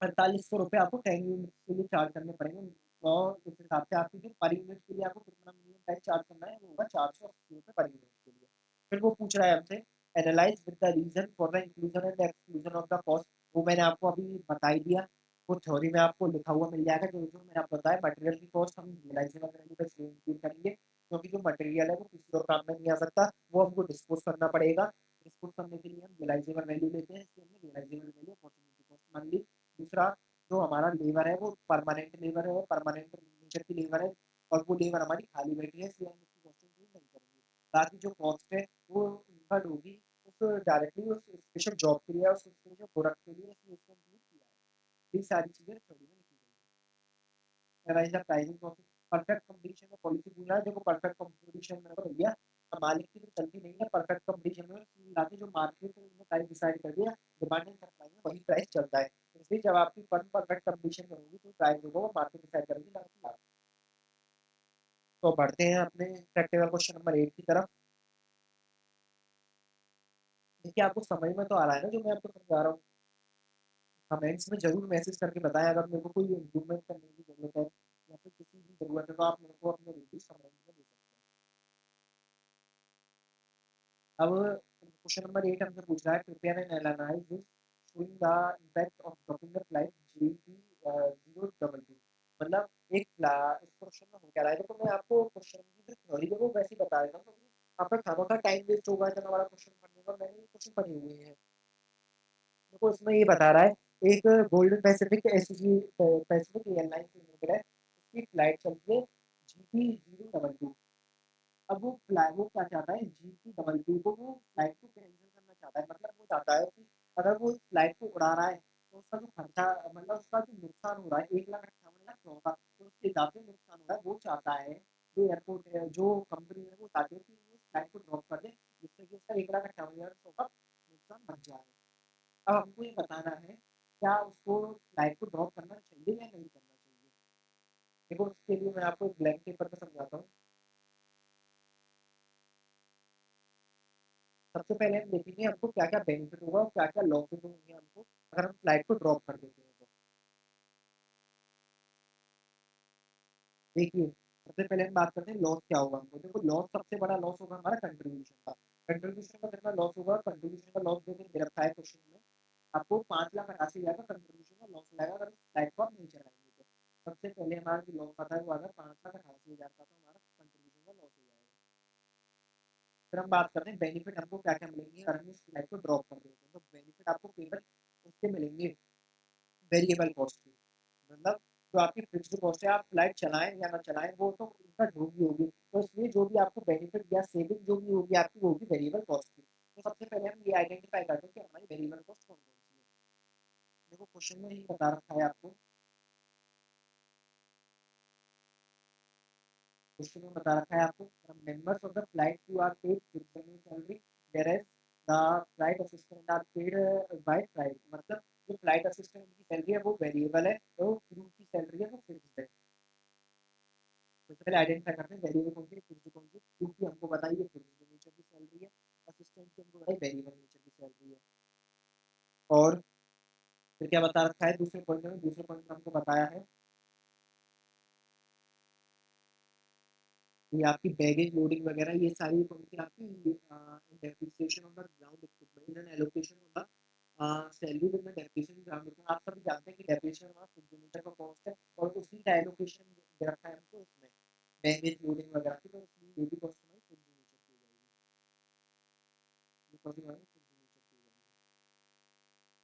4800 रुपये आपको 10 यूनिट के लिए चार्ज करने पड़ेंगे, और इस हिसाब से आपकी जो पर यूनिट के लिए आपको कितना मिनिमम प्राइस चार्ज करना है वो होगा 480 रुपये पर यूनिट के लिए। फिर वो पूछ रहा है हमसे analyse with the reason for the inclusion and exclusion of the cost, वो मैंने आपको अभी बता ही दिया। वो थ्योरी में आपको लिखा हुआ मिल जाएगा, जो जो मैंने आपको बताया मटेरियल की कॉस्ट हम रियलाइजेबल वैल्यू पे इंक्लूड करेंगे, क्योंकि जो मटेरियल है वो किसी और काम में नहीं आ सकता, वो हमको डिस्पोज करना पड़ेगा। डिस्पोज करने के लिए हम रियलाइजेबल वैल्यू लेते हैं, इसलिए हमने रियलाइजेबल वैल्यू अपॉर्चुनिटी कॉस्ट मान ली। दूसरा, जो हमारा लेबर है वो परमानेंट लेबर है, परमानेंट नेचर की लेबर है और वो लेबर हमारी खाली बैठी है, इसलिए हम उसकी कॉस्ट इंक्लूड नहीं करेंगे। बाकी जो कॉस्ट है वो इन्कर्ड होगी उस डायरेक्टली उस स्पेशल जॉब के लिए, उस स्पेशल प्रोडक्ट के लिए, इसलिए उसको इंक्लूड किया है। ये सारी चीज़ें थ्योरी में लिखी गई है। Analyse the pricing of perfect competition में पॉलिसी पूछ रहा है। देखो परफेक्ट कंपटीशन मैंने तो भैया मालिक की तो चलती नहीं है, परफेक्ट कंपटीशन में लाके जो मार्केट में प्राइस डिसाइड कर दिया, डिमांड एंड सप्लाई में वही प्राइस चलता है। इसलिए जब आपकी फर्म परफेक्ट कंपटीशन में होगी तो प्राइस होगा वो मार्केट डिसाइड करेगी, ना कि आप। तो बढ़ते हैं अपने प्रैक्टिकल क्वेश्चन नंबर 8 की तरफ। देखिए आपको समझ में तो आ रहा है ना जो मैं आपको समझा रहा हूँ? कमेंट्स में जरूर मैसेज करके बताएं अगर मेरे को कोई इम्प्रूवमेंट करने की जरूरत है या फिर किसी भी जरूरत है तो आप मेरे को अपने रिव्यू कमेंट में दे सकते हैं। अब क्वेश्चन नंबर 8 हमसे पूछ रहा है prepare and analyse this showing the impact of dropping the flight GT 022, मतलब एक इस क्वेश्चन में हो क्या रहा है, देखो मैं आपको क्वेश्चन की जो थ्योरी है वो वैसे ही बता देता हूँ, क्योंकि आपका खामखा टाइम वेस्ट होगा इतना बड़ा क्वेश्चन पढ़ने का। मैंने ये क्वेश्चन पढ़े हुए हैं। देखो इसमें ये बता रहा है, एक golden Pacific SG Pacific airlines limited है, उसकी फ्लाइट चलती है GP022। अब वो क्या चाहता है, GP22 को वो फ्लाइट को कैंसिल करना चाहता है। मतलब वो चाहता है कि अगर वो इस फ्लाइट को उड़ा रहा है तो उसका जो खर्चा, मतलब उसका जो नुकसान हो रहा है 1,58,00,000 का, तो उसके हिसाब से नुकसान हो रहा है। वो चाहता है, जो एयरपोर्ट है, जो कंपनी है, वो चाहती है कि वो इस फ्लाइट को ड्रॉप कर दे, जिससे कि उसका 1,58,00,000 का नुकसान बच जाए। अब हमको ये बताना है, क्या उसको फ्लाइट को ड्रॉप करना चाहिए या नहीं करना चाहिए। देखो उसके लिए मैं आपको एक ब्लैंक पेपर पे समझाता हूँ। सबसे पहले हम देखेंगे हमको क्या-क्या बेनिफिट होगा और क्या-क्या लॉसेस होंगे हमको, अगर हम फ्लाइट को ड्रॉप कर देते हैं तो। देखिए, सबसे पहले हम बात करते हैं लॉस क्या होगा हमको। देखो लॉस, सबसे बड़ा लॉस होगा हमारा कंट्रीब्यूशन का। कंट्रीब्यूशन का कितना लॉस होगा, कंट्रीब्यूशन का लॉस देखिए दे रखा है क्वेश्चन में। आपको 5,88,000 का कंट्रीब्यूशन का लॉस आएगा अगर इस फ्लाइट को आप नहीं चलाएँगे तो। सबसे पहले हमारा जो लॉस आता है वो अगर 5,88,000 का, तो हमारा कंट्रीब्यूशन का लॉस हो जाएगा। फिर हम बात करते हैं बेनिफिट हमको क्या-क्या मिलेंगे अगर हम इस फ्लाइट को ड्रॉप कर देते हैं। तो बेनिफिट आपको केवल उसके मिलेंगे, वेरिएबल कॉस्ट की। मतलब जो आपकी फिक्स्ड कॉस्ट है, आप फ्लाइट चलाएँ या ना चलाएँ, वो तो उनका जो भी होगी। तो इसलिए जो भी आपको बेनिफिट या सेविंग जो भी होगी आपकी, वो होगी वेरिएबल कॉस्ट की। तो सबसे पहले हम ये आइडेंटिफाई करते हैं कि हमारी वेरिएबल कॉस्ट कौन-कौन सी है। देखो क्वेश्चन में ही बता रखा है आपको, क्वेश्चन में बता रखा है आपको, members of the flight crew are paid fixed salary, whereas the flight assistant are paid by flight. मतलब जो फ्लाइट असिस्टेंट की सैलरी है वो वेरिएबल है, तो क्रू की सैलरी है वो फिक्स्ड है। सबसे पहले आइडेंटिफाई करते हैं वेरिएबल कौन सी है, फिक्स्ड कौन सी है। क्योंकि हमको बताइए फिक्स्ड नेचर की सैलरी है, असिस्टेंट की हमको बताइए वेरिएबल नेचर की सैलरी है। और फिर क्या बता रखा है दूसरे पॉइंट में, दूसरे पॉइंट में हमको बताया है कि आपकी बैगेज लोडिंग वगैरह ये सारी कौन सी आपकी depreciation of the ground equipment and allocation of the salary with the depreciation ground equipment. आप सभी जानते हैं कि डेप्रिसिएशन हमारा फिक्स्ड नेचर का कॉस्ट है, और उसी का एलोकेशन दे रखा है हमको इसमें बैगेज लोडिंग वगैरह की। तो इसलिए ये भी कॉस्ट हमारी फिक्स्ड नेचर की हो जाएगी। ये कॉस्ट हमारी फिक्स्ड नेचर की हो जाएगी।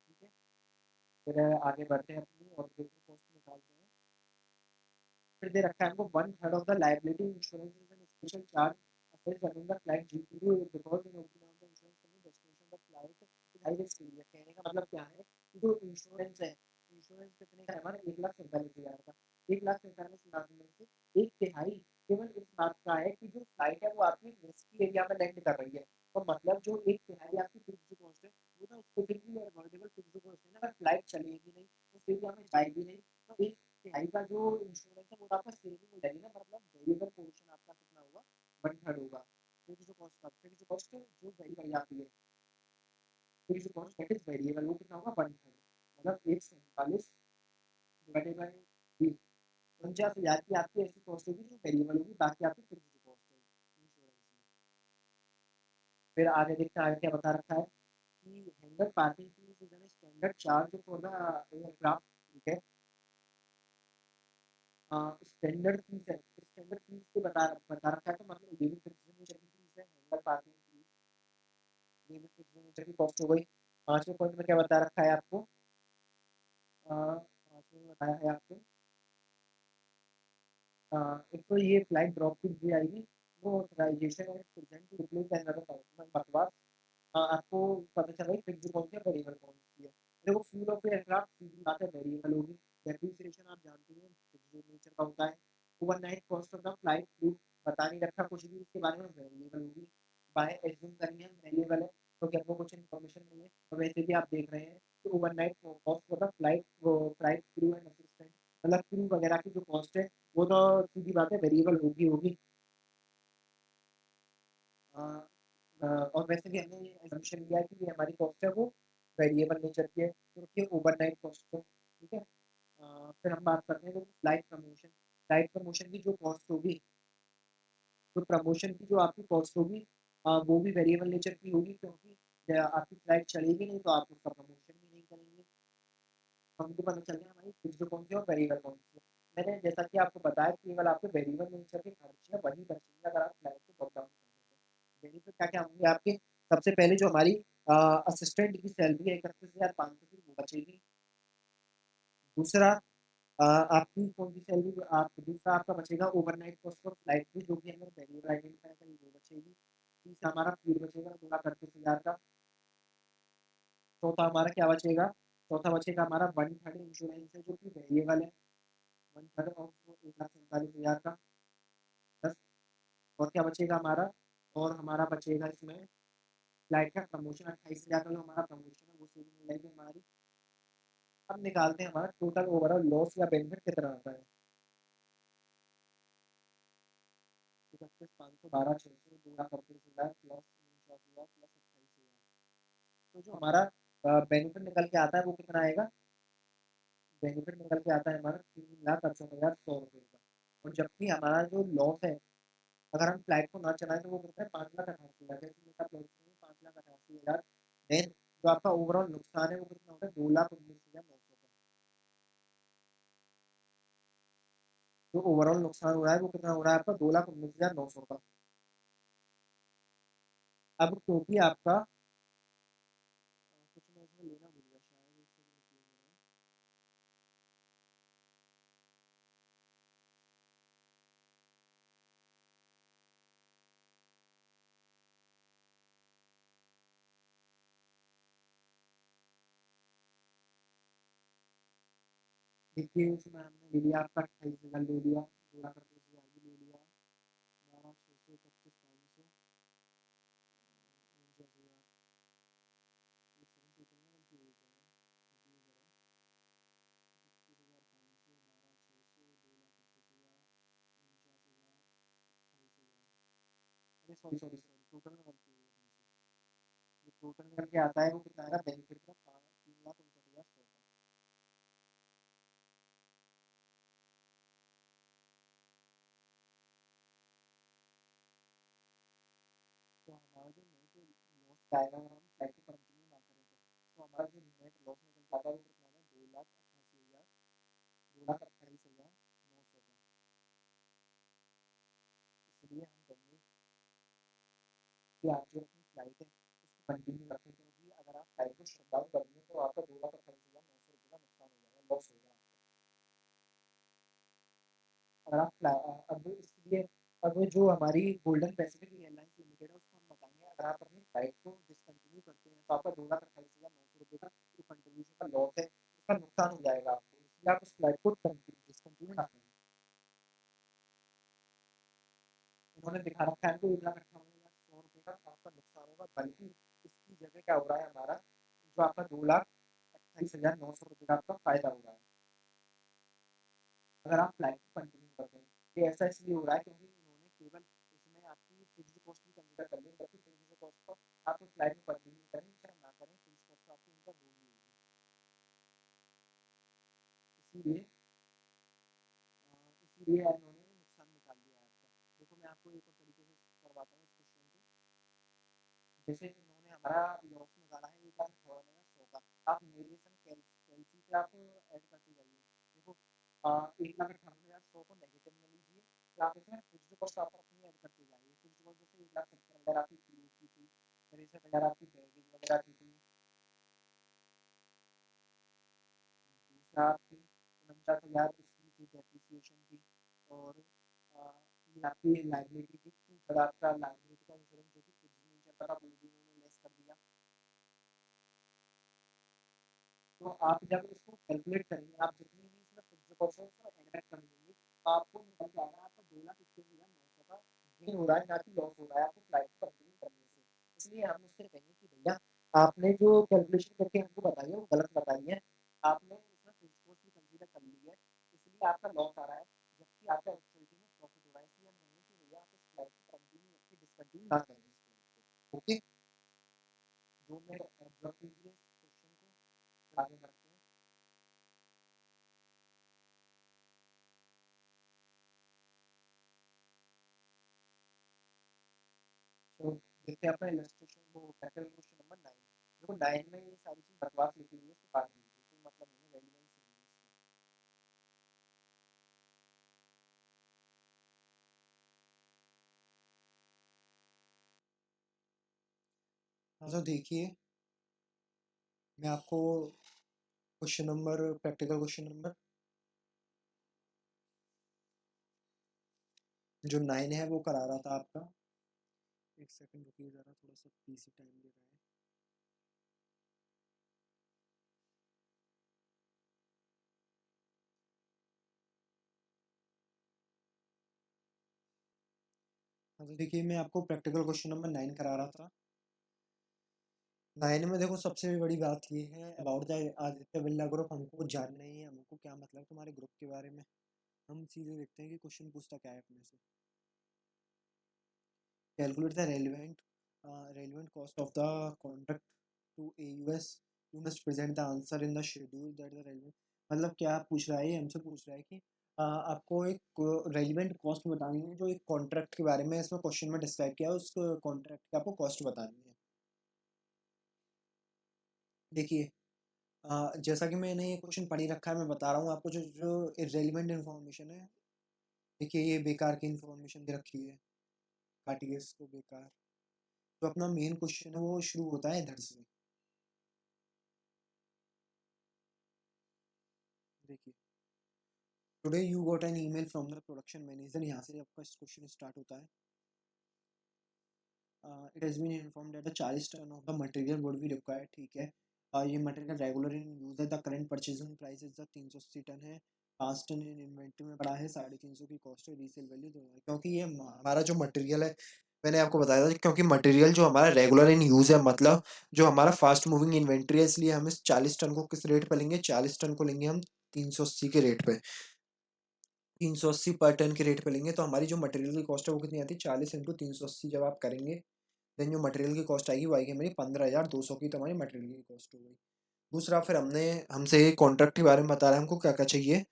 ठीक है, फिर आगे बढ़ते हैं अपनी और देखो कॉस्ट निकालते हैं। फिर दे रखा है हमको 1/3 of the liability insurance is an special charge assessed against the flight GPU because in open of the insurance company destination of the flight is high risk area. कहने का मतलब क्या है कि जो इंश्योरेंस है, इंश्योरेंस कितने का है हमारा, 1,47,000 का। 1,47,000 में से एक तिहाई केवल इस बात का है कि जो फ्लाइट है वो आपकी रिस्की एरिया में लैंड कर रही है। तो मतलब जो एक तिहाई आपकी फिक्स्ड कॉस्ट है, वो तो स्पेसिफिकली अवॉइडेबल फिक्स्ड कॉस्ट है ना, अगर फ्लाइट चलेगी नहीं, उस एरिया में जाएगी नहीं, तो एक तिहाई का जो इंश्योरेंस है वो तो आपका सेविंग हो जाएगी ना। मतलब वेरिएबल पोर्शन आपका कितना होगा, 1/3 होगा। फिक्स्ड कॉस्ट का, फिक्स्ड कॉस्ट जो वेरी कर जाती है, fixed cost that is variable, वो कितना होगा, 1/3। मतलब 147 डिवाइडेड बाय 20, 49,000 की आपकी ऐसी कॉस्ट होगी जो वेरिएबल होगी, बाकी आपकी फिक्स्ड कॉस्ट है इंश्योरेंस में। फिर आगे देखते हैं आगे क्या बता रखा है कि hanger parking fees is an standard charge for the aircraft. ठीक है, स्टैंडर्ड फीस है, स्टैंडर्ड फीस के बता रखा है, तो मतलब ये भी फिक्स्ड नेचर की फीस है, हैंगर पार्किंग फीस, ये भी फिक्स्ड नेचर की कॉस्ट हो गई। पांचवें पॉइंट में क्या बता रखा है आपको, पांचवें में बताया है आपको, एक तो ये फ्लाइट ड्रॉप की दी जाएगी, वो authorisation and present to replace another time बकवास। आपको पता चल रहा है फिक्स्ड कौन सी है, वेरिएबल कौन सी है। देखो फ्यूल ऑफ एयरक्राफ्ट सीधी बात है वेरिएबल होगी। डेप्रिसिएशन आप जानते हैं फिक्स्ड नेचर का होता है। Overnight cost of the flight crew बता नहीं रखा कुछ भी उसके बारे में, वेरिएबल होगी। बाय एज्यूम करेंगे हम वेरिएबल है, क्योंकि हमको कुछ इन्फॉर्मेशन नहीं है। तो वैसे भी आप देख रहे हैं कि overnight cost of the flight, वो फ्लाइट क्रू एंड असिस्टेंट, मतलब क्रू वगैरह की जो कॉस्ट है वो तो सीधी बात है वेरिएबल होगी। अ और वैसे भी हमने ये assumption लिया है कि ये हमारी कॉस्ट है वो वेरिएबल नेचर की है, क्योंकि ओवरनाइट कॉस्ट है। ठीक है, फिर हम बात करते हैं फ्लाइट प्रमोशन। फ्लाइट प्रमोशन की जो कॉस्ट होगी, तो प्रमोशन की जो आपकी कॉस्ट होगी, वो भी वेरिएबल नेचर की होगी, क्योंकि आपकी फ्लाइट चलेगी नहीं तो आप उसका प्रमोशन भी नहीं करेंगे। तो हमको पता चल गया हमारी फिक्स्ड कौन सी है और वेरिएबल कौन सी है। मैंने जैसा कि आपको बताया केवल आपके वेरिएबल नेचर के खर्चे वही बचेंगे अगर आप फ्लाइट को ड्रॉप डाउन कर दें तो। बेनिफिट क्या क्या होंगे आपके? सबसे पहले जो हमारी असिस्टेंट की सैलरी है 31,500 की वो बचेगी। दूसरा आपकी कौन सी सैलरी आप दूसरा आपका बचेगा ओवरनाइट कॉस्ट फॉर फ्लाइट की जो कि हमने वेरिएबल आइडेंटिफाई करी वो बचेगी। तीसरा हमारा फ्यूल बचेगा 2,38,000 का। चौथा हमारा क्या बचेगा? चौथा बचेगा हमारा वन थर्ड इंश्योरेंस है जो कि वेरिएबल है, वन थर्ड ऑफ 1,47,000 का। बस। और क्या बचेगा हमारा? और हमारा बचेगा इसमें फ्लाइट का प्रमोशन 28,000 का जो हमारा प्रमोशन है वो सेविंग हो जाएगी हमारी। अब निकालते हैं हमारा टोटल ओवरऑल लॉस या बेनिफिट कितना आता है। 31,500 12,38,000 प्लस 49,000 प्लस 28,000। तो जो हमारा बेनिफिट निकल के आता है वो कितना आएगा? बेनिफिट निकल के आता है हमारा 3,68,100 का। और जबकि हमारा जो लॉस है अगर हम फ्लाइट को ना चलाएं तो वो कितना है 5,88,000। जैसे मैं आप लोग 5,88,000 देन जो आपका ओवरऑल नुकसान है वो कितना होगा? 2,19,900 का। जो ओवरऑल नुकसान हो रहा है वो कितना हो रहा है आपका? 2,19,900 का। अब क्योंकि आपका कुछ मैं इसमें लेना भूल गया शायद एक सेकंड रुकिए जरा। देखिए इसमें हमने ले लिया आपका 28,000 ले लिया, 2,38,000 भी ले लिया, 12,600 31,500 49,000। एक सेकंड टोटल में कंफ्यूज हो गया है। रुकिए जरा। 31,500 12,600 2,38,000 49,000 28,000। अरे सॉरी सॉरी सॉरी टोटल में कंफ्यूज हो गया मुझसे। जो टोटल निकल के आता है वो कितना आएगा बेनिफिट का? 3,59,100 का। तो हमारा जो नेट लॉस आएगा अगर हम फ्लाइट को कंटिन्यू ना करें तो हमारा जो नेट लॉस निकल जाता है वो कितना है? 2,88,000 2,28,900 का। इसलिए हम कहेंगे कि आप जो अपनी फ्लाइट है उसको कंटिन्यू रखें क्योंकि अगर आप फ्लाइट को शट डाउन कर देंगे तो आपका 2,28,900 का नुकसान हो जाएगा, लॉस होगा आपका। अगर आप अब इसलिए अब जो हमारी गोल्डन पैसिफिक एयरलाइंस लिमिटेड है उसको हम बताएंगे अगर आप अपनी फ्लाइट को डिसकंटिन्यू करते हैं तो आपका 2,28,900 का जो कंट्रीब्यूशन का लॉस है उसका नुकसान हो जाएगा आपको, इसलिए आप उस फ्लाइट को डिसकंटिन्यू ना करें। इन्होंने दिखा रखा है तो 1,58,100 का आपका नुकसान होगा, बल्कि इसकी जगह क्या हो रहा है हमारा जो आपका 2,28,900 का आपका फायदा हो रहा है अगर आप फ्लाइट को कंटिन्यू करते हैं। ये ऐसा इसलिए हो रहा है क्योंकि इन्होंने केवल इसमें आपकी फिक्स्ड कॉस्ट भी कंसिडर कर ली, जबकि फिक्स्ड कॉस्ट को आप उस फ्लाइट में कंटिन्यू करें चाहे ना करें फिक्स्ड कॉस्ट तो आपकी इनका होगी होगी। इसीलिए इसीलिए इन्होंने नुकसान निकाल लिया है आपका। देखो मैं आपको एक और तरीके से करवाता हूँ इस क्वेश्चन को। जैसे इन्होंने हमारा लॉस निकाला है 1,58,100 का, आप वेरिएशन कैलसी पे आप ऐड करते जाइए। देखो 1,58,100 को नेगेटिव में लीजिए फिर आप इसमें फिक्स्ड कॉस्ट आप अपनी ऐड करते जाइए। फिक्स्ड कॉस्ट जैसे 1,70,000 आपकी फ्यूल की थी, 63,000 आपकी बैगेज वगैरह की थी, दूसरा आपकी 49,000 इसकी थी डेप्रिसिएशन की, और ये आपकी लाइबिलिटी थी 2,000 का लाइबिलिटी का इंश्योरेंस जो कि फिक्स्ड नहीं चलता था वो भी उन्होंने लेस कर दिया। तो आप जब इसको कैलकुलेट करेंगे आप जितनी भी इसमें फिक्स्ड कॉस्ट है उसको ऐड बैक कर देंगे तो आपको निकल के आएगा आपका 2,21,900 का गेन हो रहा है ना कि लॉस हो रहा है आपको फ्लाइट को कंटिन्यू करने से। इसलिए हम उससे कहेंगे कि भैया आपने जो कैलकुलेशन करके हमको बताई है वो गलत बताई है, आपने इसमें फिक्स्ड कॉस्ट भी कंसीडर कर ली है इसलिए आपका लॉस आ रहा है, जबकि आपका एक्चुअलिटी में प्रॉफिट हो रहा है। इसलिए हम कहेंगे कि भैया आप इस फ्लाइट को कंटिन्यू रखिए, डिसकंटिन्यू ना करें इस फ्लाइट को। ओके, 2 मिनट ऑब्जर्व कीजिए इस क्वेश्चन को, फिर आगे बढ़ते हैं। तो देखते हैं अपना इलस्ट्रेशन वो प्रैक्टिकल क्वेश्चन नंबर 9। देखो 9 में ये सारी चीज बकवास लिखी हुई है, इसको काट दीजिए, कोई मतलब नहीं है, रेलिवेंस नहीं है इसका। हाँ तो देखिए, मैं आपको प्रैक्टिकल क्वेश्चन नंबर जो 9 है वो करा रहा था आपका। एक सेकंड रुकिए ज़रा, थोड़ा सा पीसी टाइम ले रहा है। हाँ तो देखिए, मैं आपको प्रैक्टिकल क्वेश्चन नंबर 9 करा रहा था। 9 में देखो, सबसे बड़ी बात ये है about the Aditya Birla group. हमको जानना ही है, हमको क्या मतलब तुम्हारे ग्रुप के बारे में। हम सीधे देखते हैं कि क्वेश्चन पूछता क्या है अपने से। Calculate the relevant cost of the contract to AUS। You must present the answer in the schedule that the relevant. मतलब क्या पूछ रहा है, ये हमसे पूछ रहा है कि आपको एक रेलिवेंट कॉस्ट बतानी है जो एक कॉन्ट्रैक्ट के बारे में इसमें क्वेश्चन में डिस्क्राइब किया है, उस कॉन्ट्रैक्ट की आपको कॉस्ट बतानी है। देखिए, जैसा कि मैंने ये क्वेश्चन पढ़ ही रखा है, मैं बता रहा हूँ आपको जो जो इरेलीवेंट इन्फॉर्मेशन है। देखिए, ये बेकार की इन्फॉर्मेशन दे रखी है, काटिए इसको बेकार। तो अपना मेन क्वेश्चन है वो शुरू होता है इधर से। देखिए, today you got an email from the production manager. यहाँ से आपका क्वेश्चन स्टार्ट होता है। It has been inform that the 40 ton of the material would be required. ठीक है, ये मटेरियल रेगुलर इन यूज है। The current purchasing price is the 380 ton है। 5 टन इन इन्वेंट्री में पड़ा है, 350 की कॉस्ट है, रीसेल वैल्यू 2000। क्योंकि ये हमारा जो मटेरियल है, मैंने आपको बताया था, क्योंकि मटेरियल जो हमारा रेगुलर इन यूज है, मतलब जो हमारा फास्ट मूविंग इन्वेंट्री है, इसलिए हम इस 40 टन को किस रेट पे लेंगे, 40 टन को लेंगे हम 380 के रेट पे। 380 पर टन के रेट पे लेंगे, तो हमारी जो मटेरियल की कॉस्ट है वो कितनी आती है, 40 इंटू 380 जब आप करेंगे, देन जो मटेरियल की कॉस्ट आएगी वो आएगी हमारी 15,200 की। तो हमारी मटेरियल की कॉस्ट हो गई। दूसरा, फिर हमसे कॉन्ट्रैक्ट के बारे में बता रहा है, हमको क्या क्या चाहिए।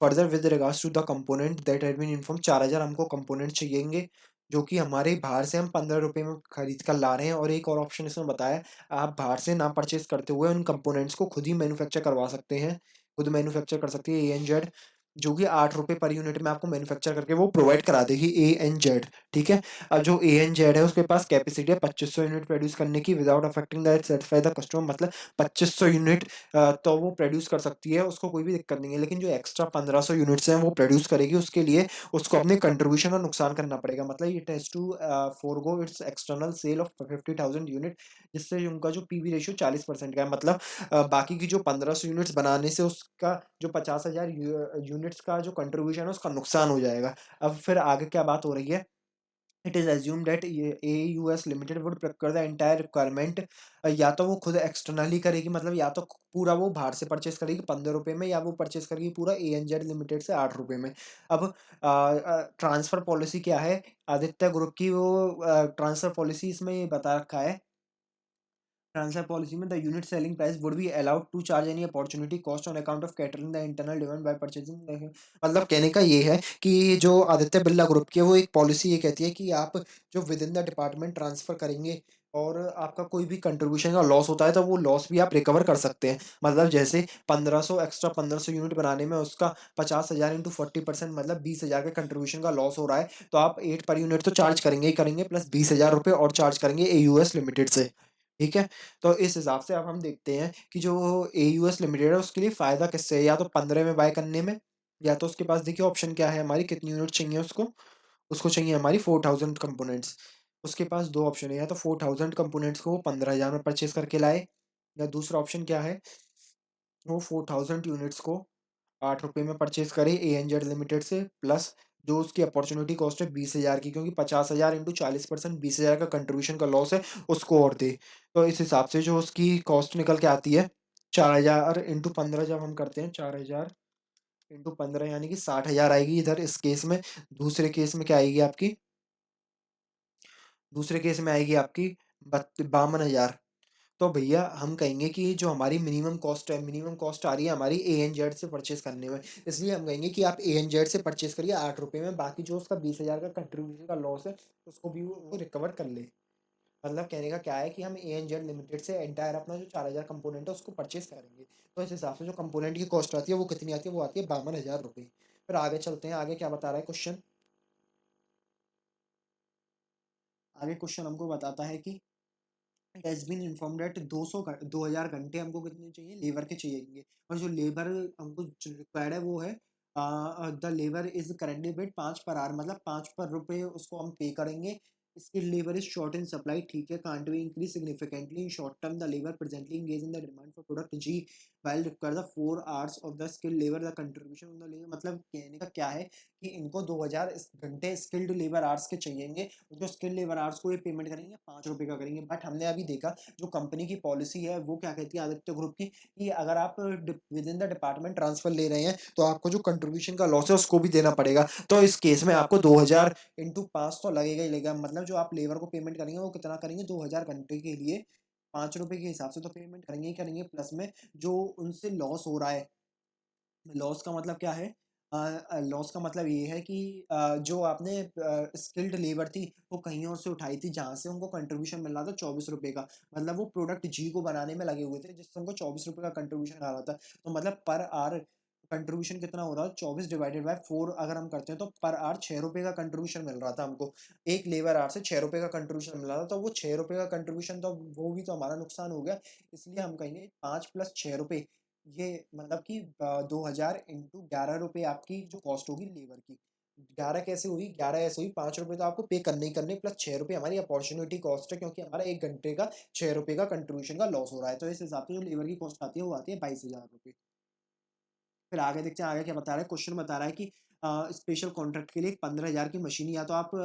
Further with regards to the component that had been inform, 4,000 हमको कंपोनेंट चाहिएंगे जो कि हमारे बाहर से हम 15 रुपये में खरीद कर ला रहे हैं। और एक और ऑप्शन इसमें बताया, आप बाहर से ना परचेज करते हुए उन कंपोनेंट्स को खुद ही मैन्युफैक्चर करवा सकते हैं, खुद मैन्युफैक्चर कर सकती है ANZ, जो कि 8 रुपये पर यूनिट में आपको मैन्युफैक्चर करके वो प्रोवाइड करा देगी ANZ। ठीक है, अब जो ANZ है उसके पास कैपेसिटी है 2500 यूनिट प्रोड्यूस करने की without affecting that satisfy the customer. मतलब 2500 यूनिट तो वो प्रोड्यूस कर सकती है, उसको कोई भी दिक्कत नहीं है। लेकिन जो एक्स्ट्रा 1500 यूनिट्स हैं वो प्रोड्यूस करेगी, उसके लिए उसको अपने कंट्रीब्यूशन और नुकसान करना पड़ेगा। मतलब it has to forgo its external sale of 50,000 unit, जिससे उनका जो PV रेशियो 40% का है। मतलब बाकी की जो 1500 यूनिट्स बनाने से उसका जो 50,000 यूनिट्स का जो कंट्रीब्यूशन है उसका नुकसान हो जाएगा। अब फिर आगे क्या बात हो रही है, it is assumed that AUS limited would procure the entire requirement. या तो वो खुद एक्सटर्नली करेगी, मतलब या तो पूरा वो बाहर से परचेस करेगी 15 रुपये में, या वो परचेस करेगी पूरा ANZ लिमिटेड से 8 रुपये में। अब ट्रांसफर पॉलिसी क्या है आदित्य ग्रुप की, वो ट्रांसफर पॉलिसी इसमें ये बता रखा है। ट्रांसफर पॉलिसी में the unit selling price would be allowed to charge any opportunity cost on account of catering the internal demand by purchasing. मतलब कहने का ये है कि जो आदित्य बिरला ग्रुप की है वो एक पॉलिसी ये कहती है कि आप जो with in the department transfer करेंगे और आपका कोई भी कंट्रीब्यूशन का लॉस होता है तो वो लॉस भी आप रिकवर कर सकते हैं। मतलब जैसे 1500 यूनिट बनाने में उसका 50,000 इंटू 40%, मतलब 20,000 का कंट्रीब्यूशन का लॉस हो रहा है, तो आप 8 पर यूनिट तो चार्ज करेंगे ही करेंगे, प्लस 20,000 रुपये और चार्ज करेंगे AUS लिमिटेड से। ठीक है, तो इस हिसाब से अब हम देखते हैं कि जो AUS लिमिटेड है उसके लिए फ़ायदा किससे है, या तो 15 में बाय करने में, या तो उसके पास देखिए ऑप्शन क्या है, हमारी कितनी यूनिट चाहिए उसको। उसको चाहिए हमारी 4,000 कंपोनेंट्स। उसके पास दो ऑप्शन है, या तो 4,000 कंपोनेंट्स को वो 15,000 में परचेज करके लाए, या दूसरा ऑप्शन क्या है, वो 4,000 यूनिट्स को 8 रुपये में परचेज करे ANZ लिमिटेड से, प्लस जो उसकी अपॉर्चुनिटी कॉस्ट है 20,000 की, क्योंकि 50,000 इंटू 40%, 20,000 का कंट्रीब्यूशन का लॉस है, उसको और दे। तो इस हिसाब से जो उसकी कॉस्ट निकल के आती है 4,000 इंटू 15 जब हम करते हैं, 4,000 इंटू 15 यानी कि 60,000 आएगी इधर इस केस में। दूसरे केस में क्या आएगी आपकी, दूसरे केस में आएगी आपकी 52,000। तो भैया हम कहेंगे कि जो हमारी मिनिमम कॉस्ट है, मिनिमम कॉस्ट आ रही है हमारी ANZ से परचेज करने में, इसलिए हम कहेंगे कि आप ANZ से परचेज करिए 8 रुपये में, बाकी जो उसका 20,000 का कंट्रीब्यूशन का लॉस है उसको भी वो रिकवर कर ले। मतलब कहने का क्या है कि हम ANZ लिमिटेड से एंटायर अपना जो 4,000 कंपोनेंट है उसको परचेज करेंगे। तो इस हिसाब से जो कंपोनेंट की कॉस्ट आती है वो कितनी आती है, वो आती है 52,000 रुपये। फिर आगे चलते हैं, आगे क्या बता रहा है क्वेश्चन। आगे क्वेश्चन हमको बताता है कि it has been informed that 2000 घंटे हमको कितने चाहिए, लेबर के चाहिएंगे, और जो लेबर हमको रिक्वायर्ड है वो है the labour is currently paid 5 per hour, मतलब 5 पर रुपये उसको हम पे करेंगे। Skilled labour is short in supply, ठीक है, can't be increase significantly in short term, the labour presently engage in the demand for product G while require the 4 hours of the skilled labour, the contribution of the labour, मतलब कहने का क्या है कि इनको 2000 घंटे स्किल्ड लेबर आवर्स के चाहिएंगे, जो स्किल्ड लेबर आवर्स को ये पेमेंट करेंगे 5 रुपये का करेंगे। बट हमने अभी देखा जो कंपनी की पॉलिसी है वो क्या कहती है आदित्य ग्रुप की, कि अगर आप with in the department transfer ले रहे हैं तो आपको जो कंट्रीब्यूशन का लॉस है उसको भी देना पड़ेगा। तो इस केस में आपको 2000 इंटू 5 तो लगेगा ही लगेगा, मतलब जो आप लेबर को पेमेंट करेंगे वो कितना करेंगे, 2000 घंटे के लिए 5 रुपए के हिसाब से तो पेमेंट करेंगे ही करेंगे, प्लस में जो उनसे लॉस हो रहा है, लॉस का मतलब क्या है, लॉस का मतलब ये है कि जो आपने स्किल्ड लेबर थी वो कहीं और से उठाई थी जहाँ से उनको कंट्रीब्यूशन मिल रहा था 24 रुपये का, मतलब वो प्रोडक्ट जी को बनाने में लगे हुए थे जिससे उनको 24 रुपये का कंट्रीब्यूशन आ रहा था। तो मतलब पर आवर कंट्रीब्यूशन कितना हो रहा है, 24 डिवाइडेड बाय 4 अगर हम करते हैं तो पर आवर 6 रुपये का कंट्रीब्यूशन मिल रहा था हमको, एक लेबर आवर से 6 रुपये का कंट्रीब्यूशन मिल रहा था, तो वो 6 रुपये का कंट्रीब्यूशन तो वो भी तो हमारा नुकसान हो गया। इसलिए हम कहेंगे 5 प्लस 6 रुपये, ये मतलब कि 2000 इंटू 11 रुपये आपकी जो कॉस्ट होगी लेबर की। 11 कैसे हुई, 11 ऐसे हुई, 5 रुपये तो आपको पे करने ही करने, प्लस 6 रुपये हमारी अपॉर्चुनिटी कॉस्ट है, क्योंकि हमारा 1 घंटे का 6 रुपये का कंट्रीब्यूशन का लॉस हो रहा है, तो इस हिसाब से जो लेबर की कॉस्ट आती है वो आती है 22,000 रुपये। फिर आगे देखते हैं आगे क्या बता रहा है, क्वेश्चन बता रहा है कि स्पेशल कॉन्ट्रैक्ट के लिए 15,000 की मशीन या तो आप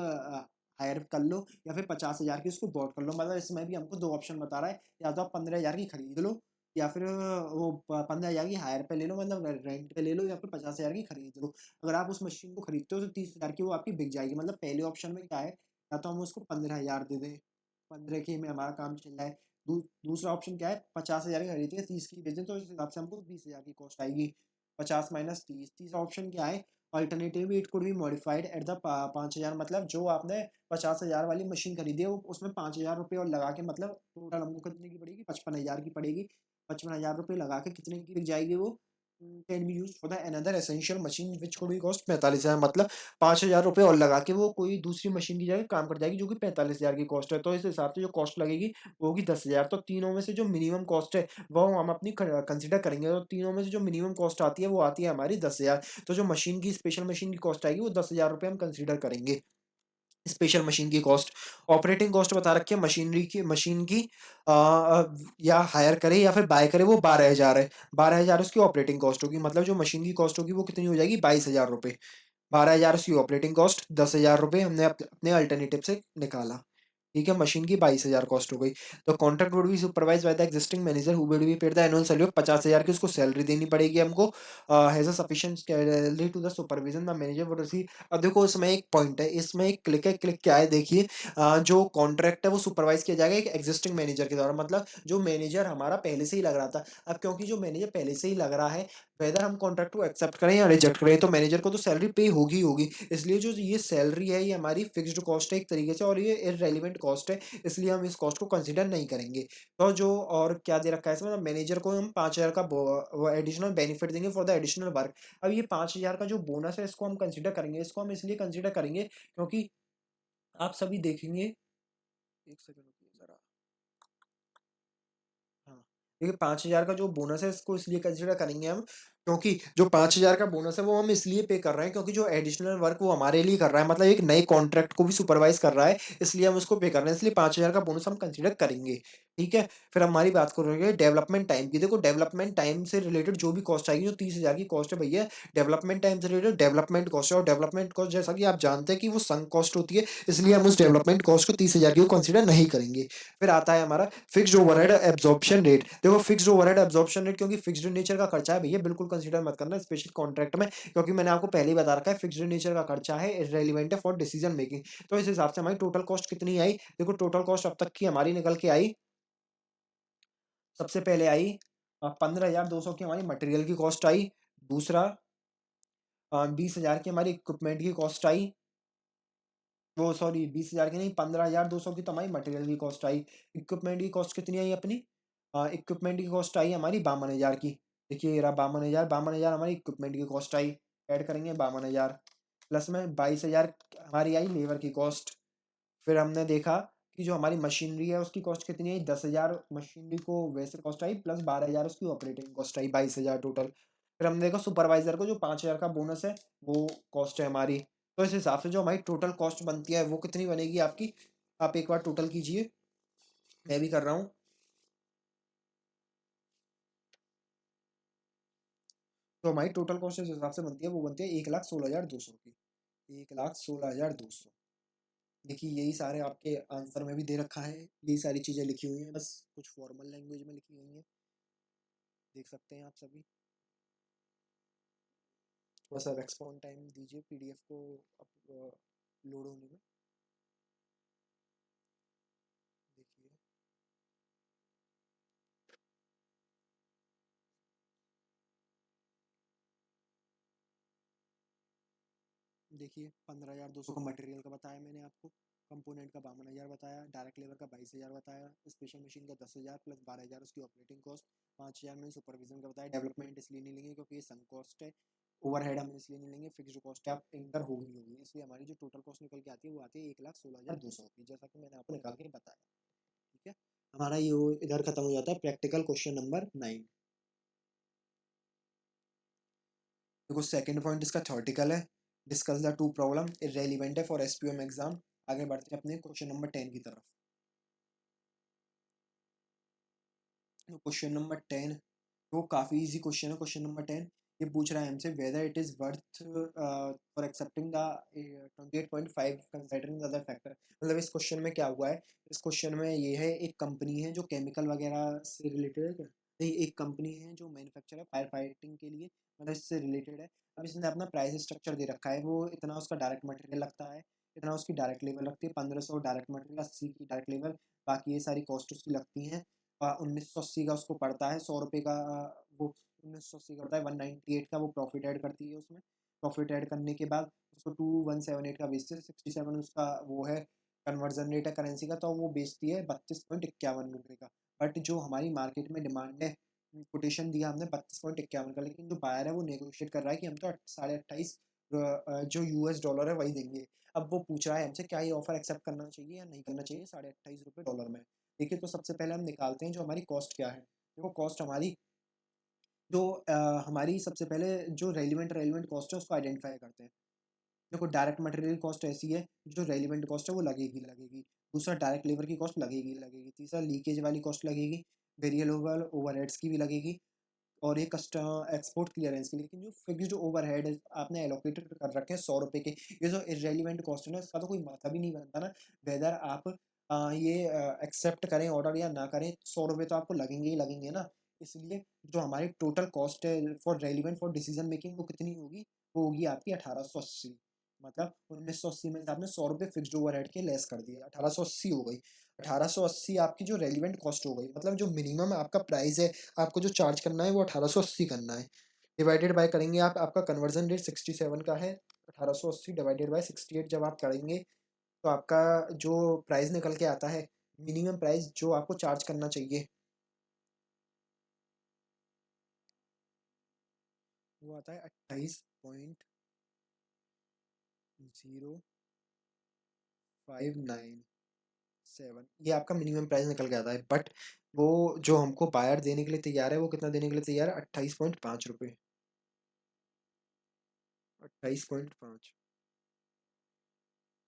हायर कर लो या फिर 50,000 की उसको बॉट कर लो, मतलब इसमें भी हमको 2 ऑप्शन बता रहा है, या तो आप 15,000 की खरीद लो या फिर वो 15,000 की हायर पे ले लो, मतलब रेंट पे ले लो, या फिर 50,000 की खरीद लो। अगर आप उस मशीन को खरीदते हो तो 30,000 की वो आपकी बिक जाएगी, मतलब पहले ऑप्शन में क्या है, या तो हम उसको 15,000 दे दें, 15 की में हमारा काम चल रहा है। दूसरा ऑप्शन क्या है, 50,000 की खरीदते हैं 30 की बेच दें, तो इस हिसाब से हमको 20,000 की कॉस्ट आएगी। 50 माइनस 30, तीसरा ऑप्शन क्या है, alternatively it could be modified at the 5,000, मतलब जो आपने 50,000 वाली मशीन खरीदी है वो उसमें 5,000 रुपये और लगा के, मतलब टोटल हमको कितने की पड़ेगी, 55,000 की पड़ेगी। 55,000 रुपये लगा के कितने की बिक जाएगी वो, can be use for the another essential machine which could be cost 45,000, मतलब 5,000 रुपये और लगा के वो कोई दूसरी मशीन की जगह काम कर जाएगी जो कि 45,000 की कॉस्ट है। तो इस हिसाब से जो कॉस्ट लगेगी वो होगी 10,000। तो तीनों में से जो मिनिमम कॉस्ट है वो हम अपनी कंसिडर करेंगे, तो तीनों में से जो मिनिमम कॉस्ट आती है वो आती है हमारी 10,000। तो जो मशीन की स्पेशल मशीन की कॉस्ट आएगी वो 10,000 रुपये हम कंसिडर करेंगे, स्पेशल मशीन की कॉस्ट। ऑपरेटिंग कॉस्ट बता रखी है मशीनरी की, मशीन की या हायर करे या फिर बाय करे वो 12,000 है, 12,000 उसकी ऑपरेटिंग कॉस्ट होगी, मतलब जो मशीन की कॉस्ट होगी वो कितनी हो जाएगी, 22,000 रुपये। 12,000 उसकी ऑपरेटिंग कॉस्ट, 10,000 रुपये हमने अपने अल्टरनेटिव से निकाला, ठीक है, मशीन की 22,000 कॉस्ट हो गई। तो contract would be supervised by the existing manager who would be paid the annual salary of 50,000 की उसको सैलरी देनी पड़ेगी हमको, has a sufficient salary to the supervision the manager would receive. अब देखो इसमें एक पॉइंट है, इसमें एक क्लिक है, क्लिक क्या है देखिए, जो कॉन्ट्रैक्ट है वो सुपरवाइज किया जाएगा एक एग्जिस्टिंग मैनेजर के द्वारा, मतलब जो मैनेजर हमारा पहले से ही लग रहा था। अब क्योंकि जो मैनेजर पहले से ही लग रहा है, वेदर हम कॉन्ट्रैक्ट को एक्सेप्ट करें या रिजेक्ट करें, तो मैनेजर को तो सैलरी पे होगी ही होगी, इसलिए जो ये सैलरी है ये हमारी फिक्स्ड कॉस्ट है एक तरीके से, और ये इररेलेवेंट कॉस्ट है, इसलिए हम इस कॉस्ट को कंसीडर नहीं करेंगे। तो जो और क्या दे रखा है इसमें, मैनेजर को हम 5,000 का वो एडिशनल बेनिफिट देंगे फॉर द एडिशनल वर्क। अब ये 5,000 का जो बोनस है इसको हम कंसीडर करेंगे, इसको हम इसलिए कंसीडर करेंगे क्योंकि आप सभी देखेंगे, एक सेकंड रुकिए जरा, हाँ, देखिए 5,000 का जो बोनस है इसको इसलिए कंसिडर करेंगे हम, क्योंकि जो 5,000 का बोनस है वो हम इसलिए पे कर रहे हैं क्योंकि जो एडिशनल वर्क वो हमारे लिए कर रहा है, मतलब एक नए कॉन्ट्रैक्ट को भी सुपरवाइज कर रहा है, इसलिए हम उसको पे कर रहे हैं, इसलिए 5,000 का बोनस हम कंसिडर करेंगे। ठीक है, फिर हमारी बात करेंगे डेवलपमेंट टाइम की। देखो डेवलपमेंट टाइम से रिलेटेड जो भी कॉस्ट आएगी, जो 30,000 की कॉस्ट है भैया, डेवलपमेंट टाइम से रिलेटेड डेवलपमेंट कॉस्ट है, और डेवलपमेंट कॉस्ट जैसा कि आप जानते हैं कि वो संक कॉस्ट होती है, इसलिए हम उस डेवलपमेंट कॉस्ट को 30,000 की कंसिडर नहीं करेंगे। फिर आता है हमारा फिक्स्ड ओवरहेड एब्जॉर्प्शन रेट। देखो फिक्स्ड ओवरहेड एब्जॉर्प्शन रेट क्योंकि फिक्स्ड नेचर का खर्चा है भैया, बिल्कुल कंसीडर मत करना स्पेशल कॉन्ट्रैक्ट में, क्योंकि मैंने आपको पहले ही बता रखा है फिक्स्ड नेचर का खर्चा है, इररिलेवेंट है फॉर डिसीजन मेकिंग। तो इस हिसाब से हमारी टोटल कॉस्ट कितनी आई, देखो टोटल कॉस्ट अब तक की हमारी निकल के आई, सबसे पहले आई 15,200 की हमारी मटेरियल की कॉस्ट आई, दूसरा 20,000 की हमारी इक्विपमेंट की कॉस्ट आई, वो सॉरी 20,000 की नहीं, 15,200 की तो हमारी मटेरियल की कॉस्ट आई। इक्विपमेंट की कॉस्ट कितनी आई अपनी, इक्विपमेंट की कॉस्ट आई हमारी 52,000 की, देखिए ये रहा 52,000, 52,000 हमारी इक्विपमेंट की कॉस्ट आई, ऐड करेंगे 52,000, प्लस में 22,000 हमारी आई लेबर की कॉस्ट। फिर हमने देखा उसकी जो हमारी मशीनरी है उसकी कॉस्ट कितनी आई, 10,000 मशीनरी को वैसे कॉस्ट आई, प्लस 12,000 उसकी ऑपरेटिंग कॉस्ट आई, 22,000 टोटल। फिर हमने देखा सुपरवाइजर को जो 5,000 का बोनस है वो कॉस्ट है हमारी। तो इस हिसाब से जो हमारी टोटल कॉस्ट बनती है वो कितनी बनेगी आपकी, आप एक बार टोटल कीजिए, मैं भी कर रहा हूँ। तो हमारी टोटल कॉस्ट इस हिसाब से बनती है, वो बनती है 1,16,200 की, 1,16,200। देखिए यही सारे आपके आंसर में भी दे रखा है, यही सारी चीज़ें लिखी हुई हैं, बस कुछ फॉर्मल लैंग्वेज में लिखी हुई हैं, देख सकते हैं आप सभी। थोड़ा सा रेस्पॉन्ड टाइम दीजिए पीडीएफ को लोड होने में। देखिए देखिए 15,200 का मटेरियल का बताया मैंने आपको, कंपोनेंट का 52,000 बताया, डायरेक्ट लेबर का 22,000 बताया, स्पेशल मशीन का 10,000 प्लस 12,000 उसकी ऑपरेटिंग कॉस्ट, 5,000 मैंने सुपरविजन का बताया। डेवलपमेंट इसलिए नहीं लेंगे क्योंकि ये संक कॉस्ट है, ओवरहेड हम इसलिए नहीं लेंगे, फिक्स्ड कॉस्ट आप इंकर होगी होगी, इसलिए हमारी जो टोटल कॉस्ट निकल के आती है वो आती है 1,16,200 की, जैसा कि मैंने आपको निकाल के बताया। ठीक है, हमारा ये इधर खत्म हो जाता है प्रैक्टिकल क्वेश्चन नंबर 9। देखो सेकंड पॉइंट इसका थ्योरेटिकल है, discuss the two problem, irrelevant है फॉर एसपीएम एग्जाम। आगे बढ़ते हैं अपने क्वेश्चन नंबर 10 की तरफ। तो क्वेश्चन नंबर 10 वो काफ़ी इजी क्वेश्चन है। क्वेश्चन नंबर 10 ये पूछ रहा है हमसे whether it is worth for accepting the 28.5 considering other factor. मतलब इस क्वेश्चन में क्या हुआ है, इस क्वेश्चन में ये है एक कंपनी है जो केमिकल वगैरह से रिलेटेड है क्या, नहीं एक कंपनी है जो मैन्युफैक्चर है फायर फाइटिंग के लिए, मतलब इससे रिलेटेड है। अब इसने अपना प्राइस स्ट्रक्चर दे रखा है, वो इतना उसका डायरेक्ट मटेरियल लगता है, इतना उसकी डायरेक्ट लेबर लगती है, 1,500 डायरेक्ट मटेरियल, 80 की डायरेक्ट लेबर, बाकी ये सारी कॉस्ट उसकी लगती हैं। 1980 का उसको पड़ता है, 100 रुपये का वो 1980 का पड़ता है, 198 का वो प्रॉफिट ऐड करती है उसमें। प्रॉफिट ऐड करने के बाद उसको 2178 का बेचती है, 67 उसका वो है कन्वर्जन रेट है करेंसी का, तो वो बेचती है 32.51 रुपये का। बट जो हमारी मार्केट में डिमांड है, कोटेशन दिया हमने 32.51 का, लेकिन जो बायर है वो नेगोशिएट कर रहा है कि हम तो 28.5 जो US डॉलर है वही देंगे। अब वो पूछ रहा है हमसे क्या ये ऑफर एक्सेप्ट करना चाहिए या नहीं करना चाहिए 28.5 रुपये डॉलर में। देखिए तो सबसे पहले हम निकालते हैं जो हमारी कॉस्ट क्या है। देखो कॉस्ट हमारी जो हमारी सबसे पहले जो रेलिवेंट कॉस्ट है उसको आइडेंटिफाई करते हैं। देखो डायरेक्ट मटेरियल कॉस्ट ऐसी है, जो रेलिवेंट कॉस्ट है वो लगेगी लगेगी। दूसरा डायरेक्ट लेबर की कॉस्ट लगेगी लगेगी। तीसरा लीकेज वाली कॉस्ट लगेगी, वेरिएबल ओवरहेड्स की भी लगेगी, और ये कस्टम एक्सपोर्ट क्लियरेंस की। लेकिन जो फिक्स्ड ओवरहेड आपने एलोकेटेड कर रखे हैं 100 रुपये के, ये जो इररेलीवेंट कॉस्ट है ना इसका तो कोई मतलब ही नहीं बनता ना, वेदर आप ये एक्सेप्ट करें ऑर्डर या ना करें, 100 रुपये तो आपको लगेंगे ही लगेंगे ना। इसलिए जो हमारी टोटल कॉस्ट है for relevant for decision making वो कितनी होगी, वो होगी आपकी 1880। मतलब 1980 में से आपने 100 रुपये फिक्स्ड ओवरहेड के लेस कर दिए, 1880 हो गई। 1880 आपकी जो रेलिवेंट कॉस्ट हो गई, मतलब जो मिनिमम आपका प्राइस है आपको जो चार्ज करना है वो 1880 करना है। डिवाइडेड बाय करेंगे आप, आपका कन्वर्जन रेट 67 का है, 1880 डिवाइडेड बाय 68 जब आप करेंगे तो आपका जो प्राइस निकल के आता है, मिनिमम प्राइस जो आपको चार्ज करना चाहिए वो आता है 28.059 ये आपका मिनिमम प्राइस निकल के आता है। बट वो जो हमको बायर देने के लिए तैयार है वो कितना देने के लिए तैयार है, 28.5 रुपये, 28.5।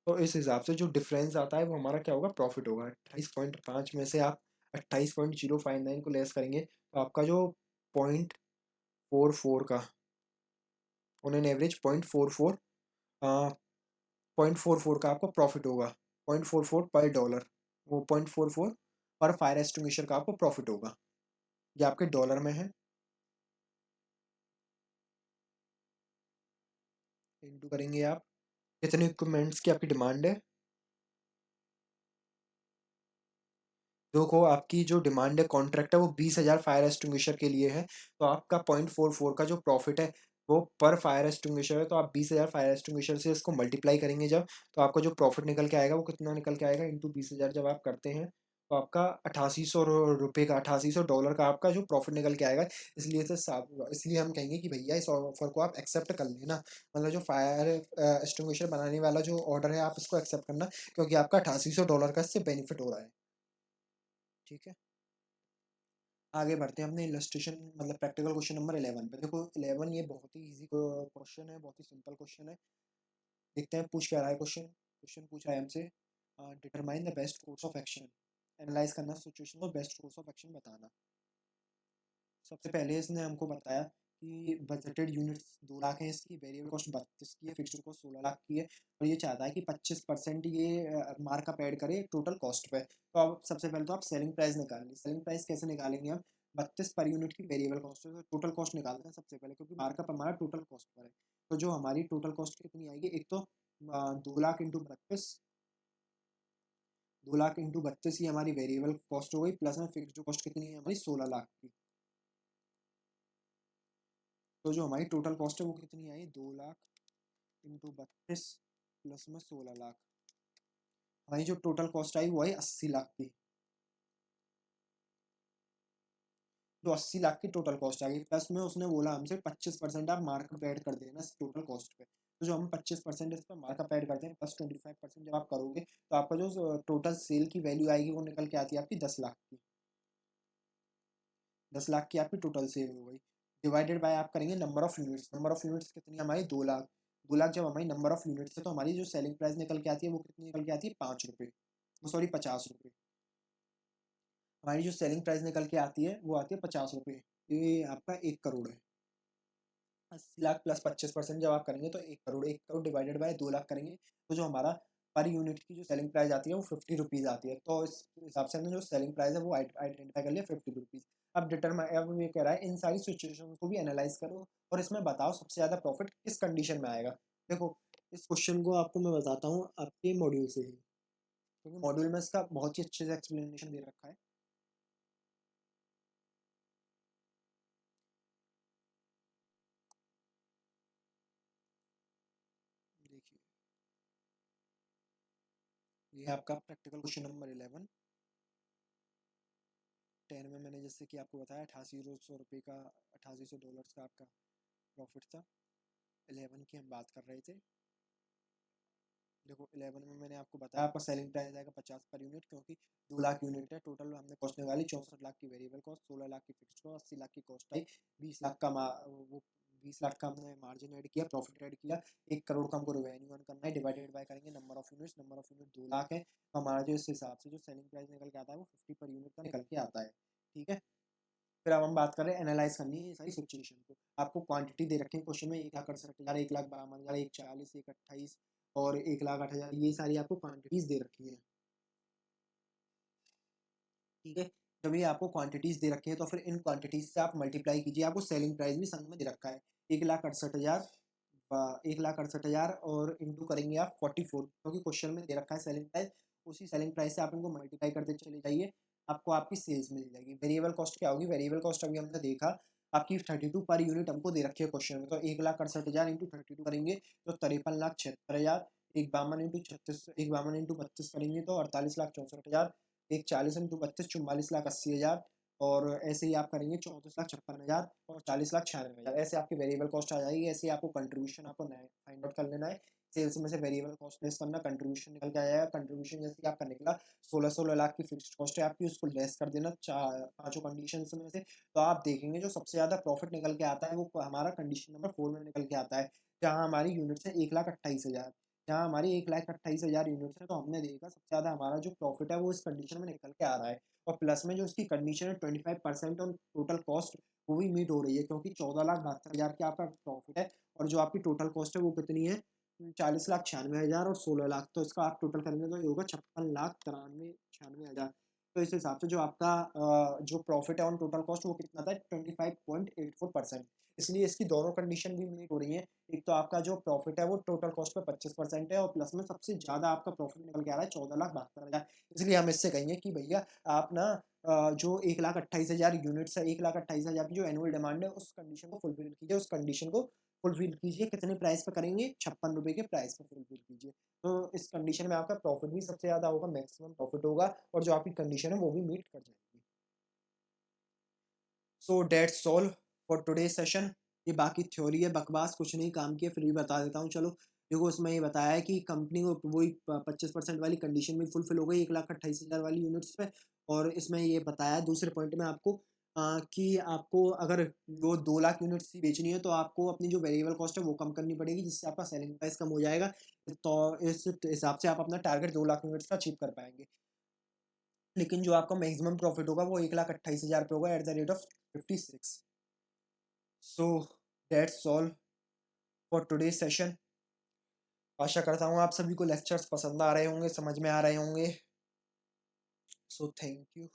तो इस हिसाब से जो डिफरेंस आता है वो हमारा क्या होगा, प्रॉफिट होगा। 28.5 में से आप 28.059 को लेस करेंगे तो आपका जो 0.44 का ऑन एन एवरेज 0.44 का आपको प्रॉफिट होगा, 0.44 पर डॉलर, वो 0.44 पर फायर एक्सटिंग्विशर का आपको प्रॉफिट होगा। ये आपके डॉलर में है, इंटू करेंगे आप कितने इक्विपमेंट्स की आपकी डिमांड है। देखो आपकी जो डिमांड है कॉन्ट्रैक्ट है वो 20,000 फायर एक्सटिंग्विशर के लिए है, तो आपका 0.44 का जो प्रॉफिट है वो पर फायर एक्सटिंग्विशर है, तो आप 20,000 फायर एक्सटिंग्विशर से इसको मल्टीप्लाई करेंगे जब, तो आपका जो प्रॉफिट निकल के आएगा वो कितना निकल के आएगा, इंटू 20,000 जब आप करते हैं तो आपका 8800 रुपये का, $8800 का आपका जो प्रॉफिट निकल के आएगा। इसलिए हम कहेंगे कि भैया इस ऑफर को आप एक्सेप्ट कर लेना, मतलब जो फायर एक्सटिंग्विशर बनाने वाला जो ऑर्डर है आप इसको एक्सेप्ट करना, क्योंकि आपका $8800 का इससे बेनिफिट हो रहा है। ठीक है, आगे बढ़ते हैं अपने इलस्ट्रेशन मतलब प्रैक्टिकल क्वेश्चन नंबर 11 पे। देखो 11 ये बहुत ही इजी क्वेश्चन है, बहुत ही सिंपल क्वेश्चन है। देखते हैं पूछ क्या रहा है क्वेश्चन। क्वेश्चन पूछ रहा है हमसे determine the best course of action, analyse करना सिचुएशन को, बेस्ट कोर्स ऑफ एक्शन बताना। सबसे पहले इसने हमको बताया कि बजटेड यूनिट्स 2 लाख है इसकी, वेरिएबल कॉस्ट 32 की है, फिक्स्ड कॉस्ट 16 लाख की है, और ये चाहता है कि 25% ये मार्कअप ऐड करे टोटल कॉस्ट पे। तो अब सबसे पहले तो आप सेलिंग प्राइस निकालेंगे। सेलिंग प्राइस कैसे निकालेंगे हम? 32 पर यूनिट की वेरिएबल कॉस्ट है, तो टोटल कॉस्ट निकालते हैं सबसे पहले, क्योंकि मार्कअप हमारा टोटल कॉस्ट पर है। तो जो हमारी टोटल कॉस्ट कितनी आएगी, एक तो 2 लाख इंटू 32, 2 लाख इंटू 32 ही हमारी वेरिएबल कॉस्ट हो गई, प्लस में फिक्स्ड कॉस्ट कितनी है हमारी 16 लाख की। तो जो हमारी टोटल कॉस्ट है वो कितनी आई, 2 लाख इंटू 32 प्लस में 16 लाख, हमारी जो टोटल कॉस्ट आई वो आई 80 लाख की। तो 80 लाख की टोटल कॉस्ट आ गई, प्लस में उसने बोला हमसे 25% आप मार्कअप ऐड कर देना इस टोटल कॉस्ट पे। तो जो हम 25% इस पर मार्कअप ऐड करते हैं, प्लस 25% जब आप करोगे तो आपका जो टोटल सेल की वैल्यू आएगी वो निकल के आती है आपकी 10 लाख की। 10 लाख की आपकी टोटल सेल हो गई, डिवाइडेड बाय आप करेंगे number of units. Number of units कितनी हमारी 2 लाख। 2 लाख जब हमारी नंबर ऑफ यूनिट्स है तो हमारी जो सेलिंग प्राइस निकल के आती है वो कितनी निकल के आती है, 5 रुपये, सॉरी 50 रुपये। हमारी जो सेलिंग प्राइस निकल के आती है वो आती है 50 रुपये। ये आपका 1 करोड़ है। 80 लाख प्लस 25% जब आप करेंगे तो 1 करोड़, 1 करोड़ डिवाइडेड बाय 2 लाख करेंगे तो जो हमारा पर यूनिट की जो सेलिंग प्राइस आती है वो 50 रुपीज़ आती है। तो इस हिसाब से हमने जो सेलिंग प्राइस है वो आइडेंटिफाई कर लिया 50 रुपीज़। अब ये कह रहा है इन सारी सिचुएशन को भी एनालाइज करो और इसमें बताओ सबसे ज़्यादा प्रॉफिट किस कंडीशन में आएगा। देखो इस क्वेश्चन को आपको मैं बताता हूँ आपके मॉड्यूल से ही, क्योंकि मॉड्यूल में इसका बहुत ही अच्छे से एक्सप्लेनेशन दे रखा है। देखिए ये है आपका प्रैक्टिकल क्वेश्चन नंबर 11। 10 में मैंने जैसे कि आपको बताया 8800 रुपये का, $8800 का आपका प्रॉफिट था। 11 की हम बात कर रहे थे। देखो 11 में मैंने आपको बताया आपका सेलिंग प्राइस आएगा 50 पर यूनिट, क्योंकि 2 लाख यूनिट है टोटल, हमने कॉस्ट निकाली 64 लाख की वेरिएबल कॉस्ट, 16 लाख की फिक्स्ड कॉस्ट, 80 लाख की कॉस्ट आई, 20 लाख का वो 20 लाख का हमने मार्जिन ऐड किया, प्रॉफिट ऐड किया, 1 करोड़ का हमको रेवेन्यू अर्न करना है, डिवाइडेड बाय करेंगे number of units. Number of unit 2 lakh है, तो हमारा जो इस हिसाब से जो सेलिंग प्राइस निकल के आता है वो 50 पर यूनिट का निकल के आता है। ठीक है, फिर अब हम बात कर रहे हैं एनालाइज करनी है ये सारी सिचुएशन को। आपको क्वांटिटी दे रखी है क्वेश्चन में, 1,68,000, 1,52,000, 1,40,000, 1,28,000 और 1,08,000, ये सारी आपको क्वांटिटीज दे रखी है। ठीक है, जब ये आपको क्वांटिटीज दे रखी है तो फिर इन क्वांटिटीज से आप मल्टीप्लाई कीजिए। आपको सेलिंग प्राइस भी संग में दे रखा है 1,68,000, 1,68,000 और इंटू करेंगे आप 44, क्योंकि क्वेश्चन में दे रखा है सेलिंग प्राइस, उसी सेलिंग प्राइस से आप इनको मल्टीप्लाई करते चले जाइए, आपको आपकी सेल्स मिल जाएगी। वेरिएबल कॉस्ट क्या होगी, वेरिएबल कॉस्ट अभी हमने देखा आपकी 32 पर यूनिट हमको दे रखी है क्वेश्चन में, तो 1,68,000 इंटू 32 करेंगे तो 53,76,000, 1,52 इंटू 36, 1,52 इंटू 32 करेंगे तो 48,64,000, 1,40 इंटू 32 44,80,000, और ऐसे ही आप करेंगे 34,56,000 और 40,96,000, ऐसे आपकी वेरिएबल कॉस्ट आ जाएगी। ऐसे ही आपको कंट्रीब्यूशन आपको फाइंड आउट कर लेना है, सेल्स में से वेरिएबल कॉस्ट लेस करना, कंट्रीब्यूशन निकल के आ जाएगा। कंट्रीब्यूशन जैसे ही आपका निकला 16 लाख की फिक्स्ड कॉस्ट है आपकी, उसको लेस कर देना पांचों कंडीशन में से, तो आप देखेंगे जो सबसे ज्यादा प्रॉफिट निकल के आता है वो हमारा कंडीशन नंबर 4 में निकल के आता है, जहाँ हमारी यूनिट्स है 1,28,000। जहाँ हमारी 1,28,000 यूनिट्स है तो हमने देखा सबसे ज्यादा हमारा जो प्रॉफिट है वो इस कंडीशन में निकल के आ रहा है, और प्लस में जो उसकी कंडीशन है 25% ऑन टोटल कॉस्ट वो भी मीट हो रही है, क्योंकि 14,72,000 की आपका प्रॉफिट है, और जो आपकी टोटल कॉस्ट है वो कितनी है 40,96,000 और 16 लाख, तो इसका आप टोटल करेंगे तो ये होगा 56,93,96,000। तो इस हिसाब से जो आपका जो प्रॉफिट है ऑन टोटल कॉस्ट वो कितना था 25.84%। इसलिए इसकी दोनों कंडीशन भी मीट हो रही है। एक तो आपका जो प्रॉफिट है वो टोटल कॉस्ट पे 25% है, और प्लस में सबसे ज्यादा आपका प्रॉफिट निकल के आ रहा है 14,72,000। इसलिए हम इससे कहेंगे कि भैया आप ना जो 1,28,000 यूनिट्स है, 1,28,000 की जो एनुअल डिमांड है उस कंडीशन को फुलफिल कीजिए, उस कंडीशन को फुलफिल कीजिए। कितने प्राइस पे करेंगे? 56 रुपए के प्राइस पे फुलफिल कीजिए। तो इस कंडीशन में आपका प्रॉफिट भी सबसे ज़्यादा होगा, मैक्सिमम प्रॉफिट होगा, और जो आपकी कंडीशन है वो भी मीट कर जाएगी। सो that's all for today session. ये बाकी थ्योरी है, बकवास, कुछ नहीं काम की है, फिर भी बता देता हूँ। चलो देखो, उसमें ये बताया है कि कंपनी को वही 25% वाली कंडीशन भी फुलफिल हो गई 1,28,000 वाली यूनिट्स पे। और इसमें ये बताया है दूसरे पॉइंट में आपको कि आपको अगर वो 2 लाख यूनिट्स ही बेचनी है तो आपको अपनी जो वेरिएबल कॉस्ट है वो कम करनी पड़ेगी, जिससे आपका सेलिंग प्राइस कम हो जाएगा। तो इस हिसाब से आप अपना टारगेट 2 लाख यूनिट्स का अचीव कर पाएंगे। लेकिन जो आपका मैक्सिमम प्रॉफिट होगा वो 1,28,000 पे होगा at the rate of 56। So that's all for today session. आशा करता हूँ आप सभी को लेक्चर्स पसंद आ रहे होंगे, समझ में आ रहे होंगे। So thank you.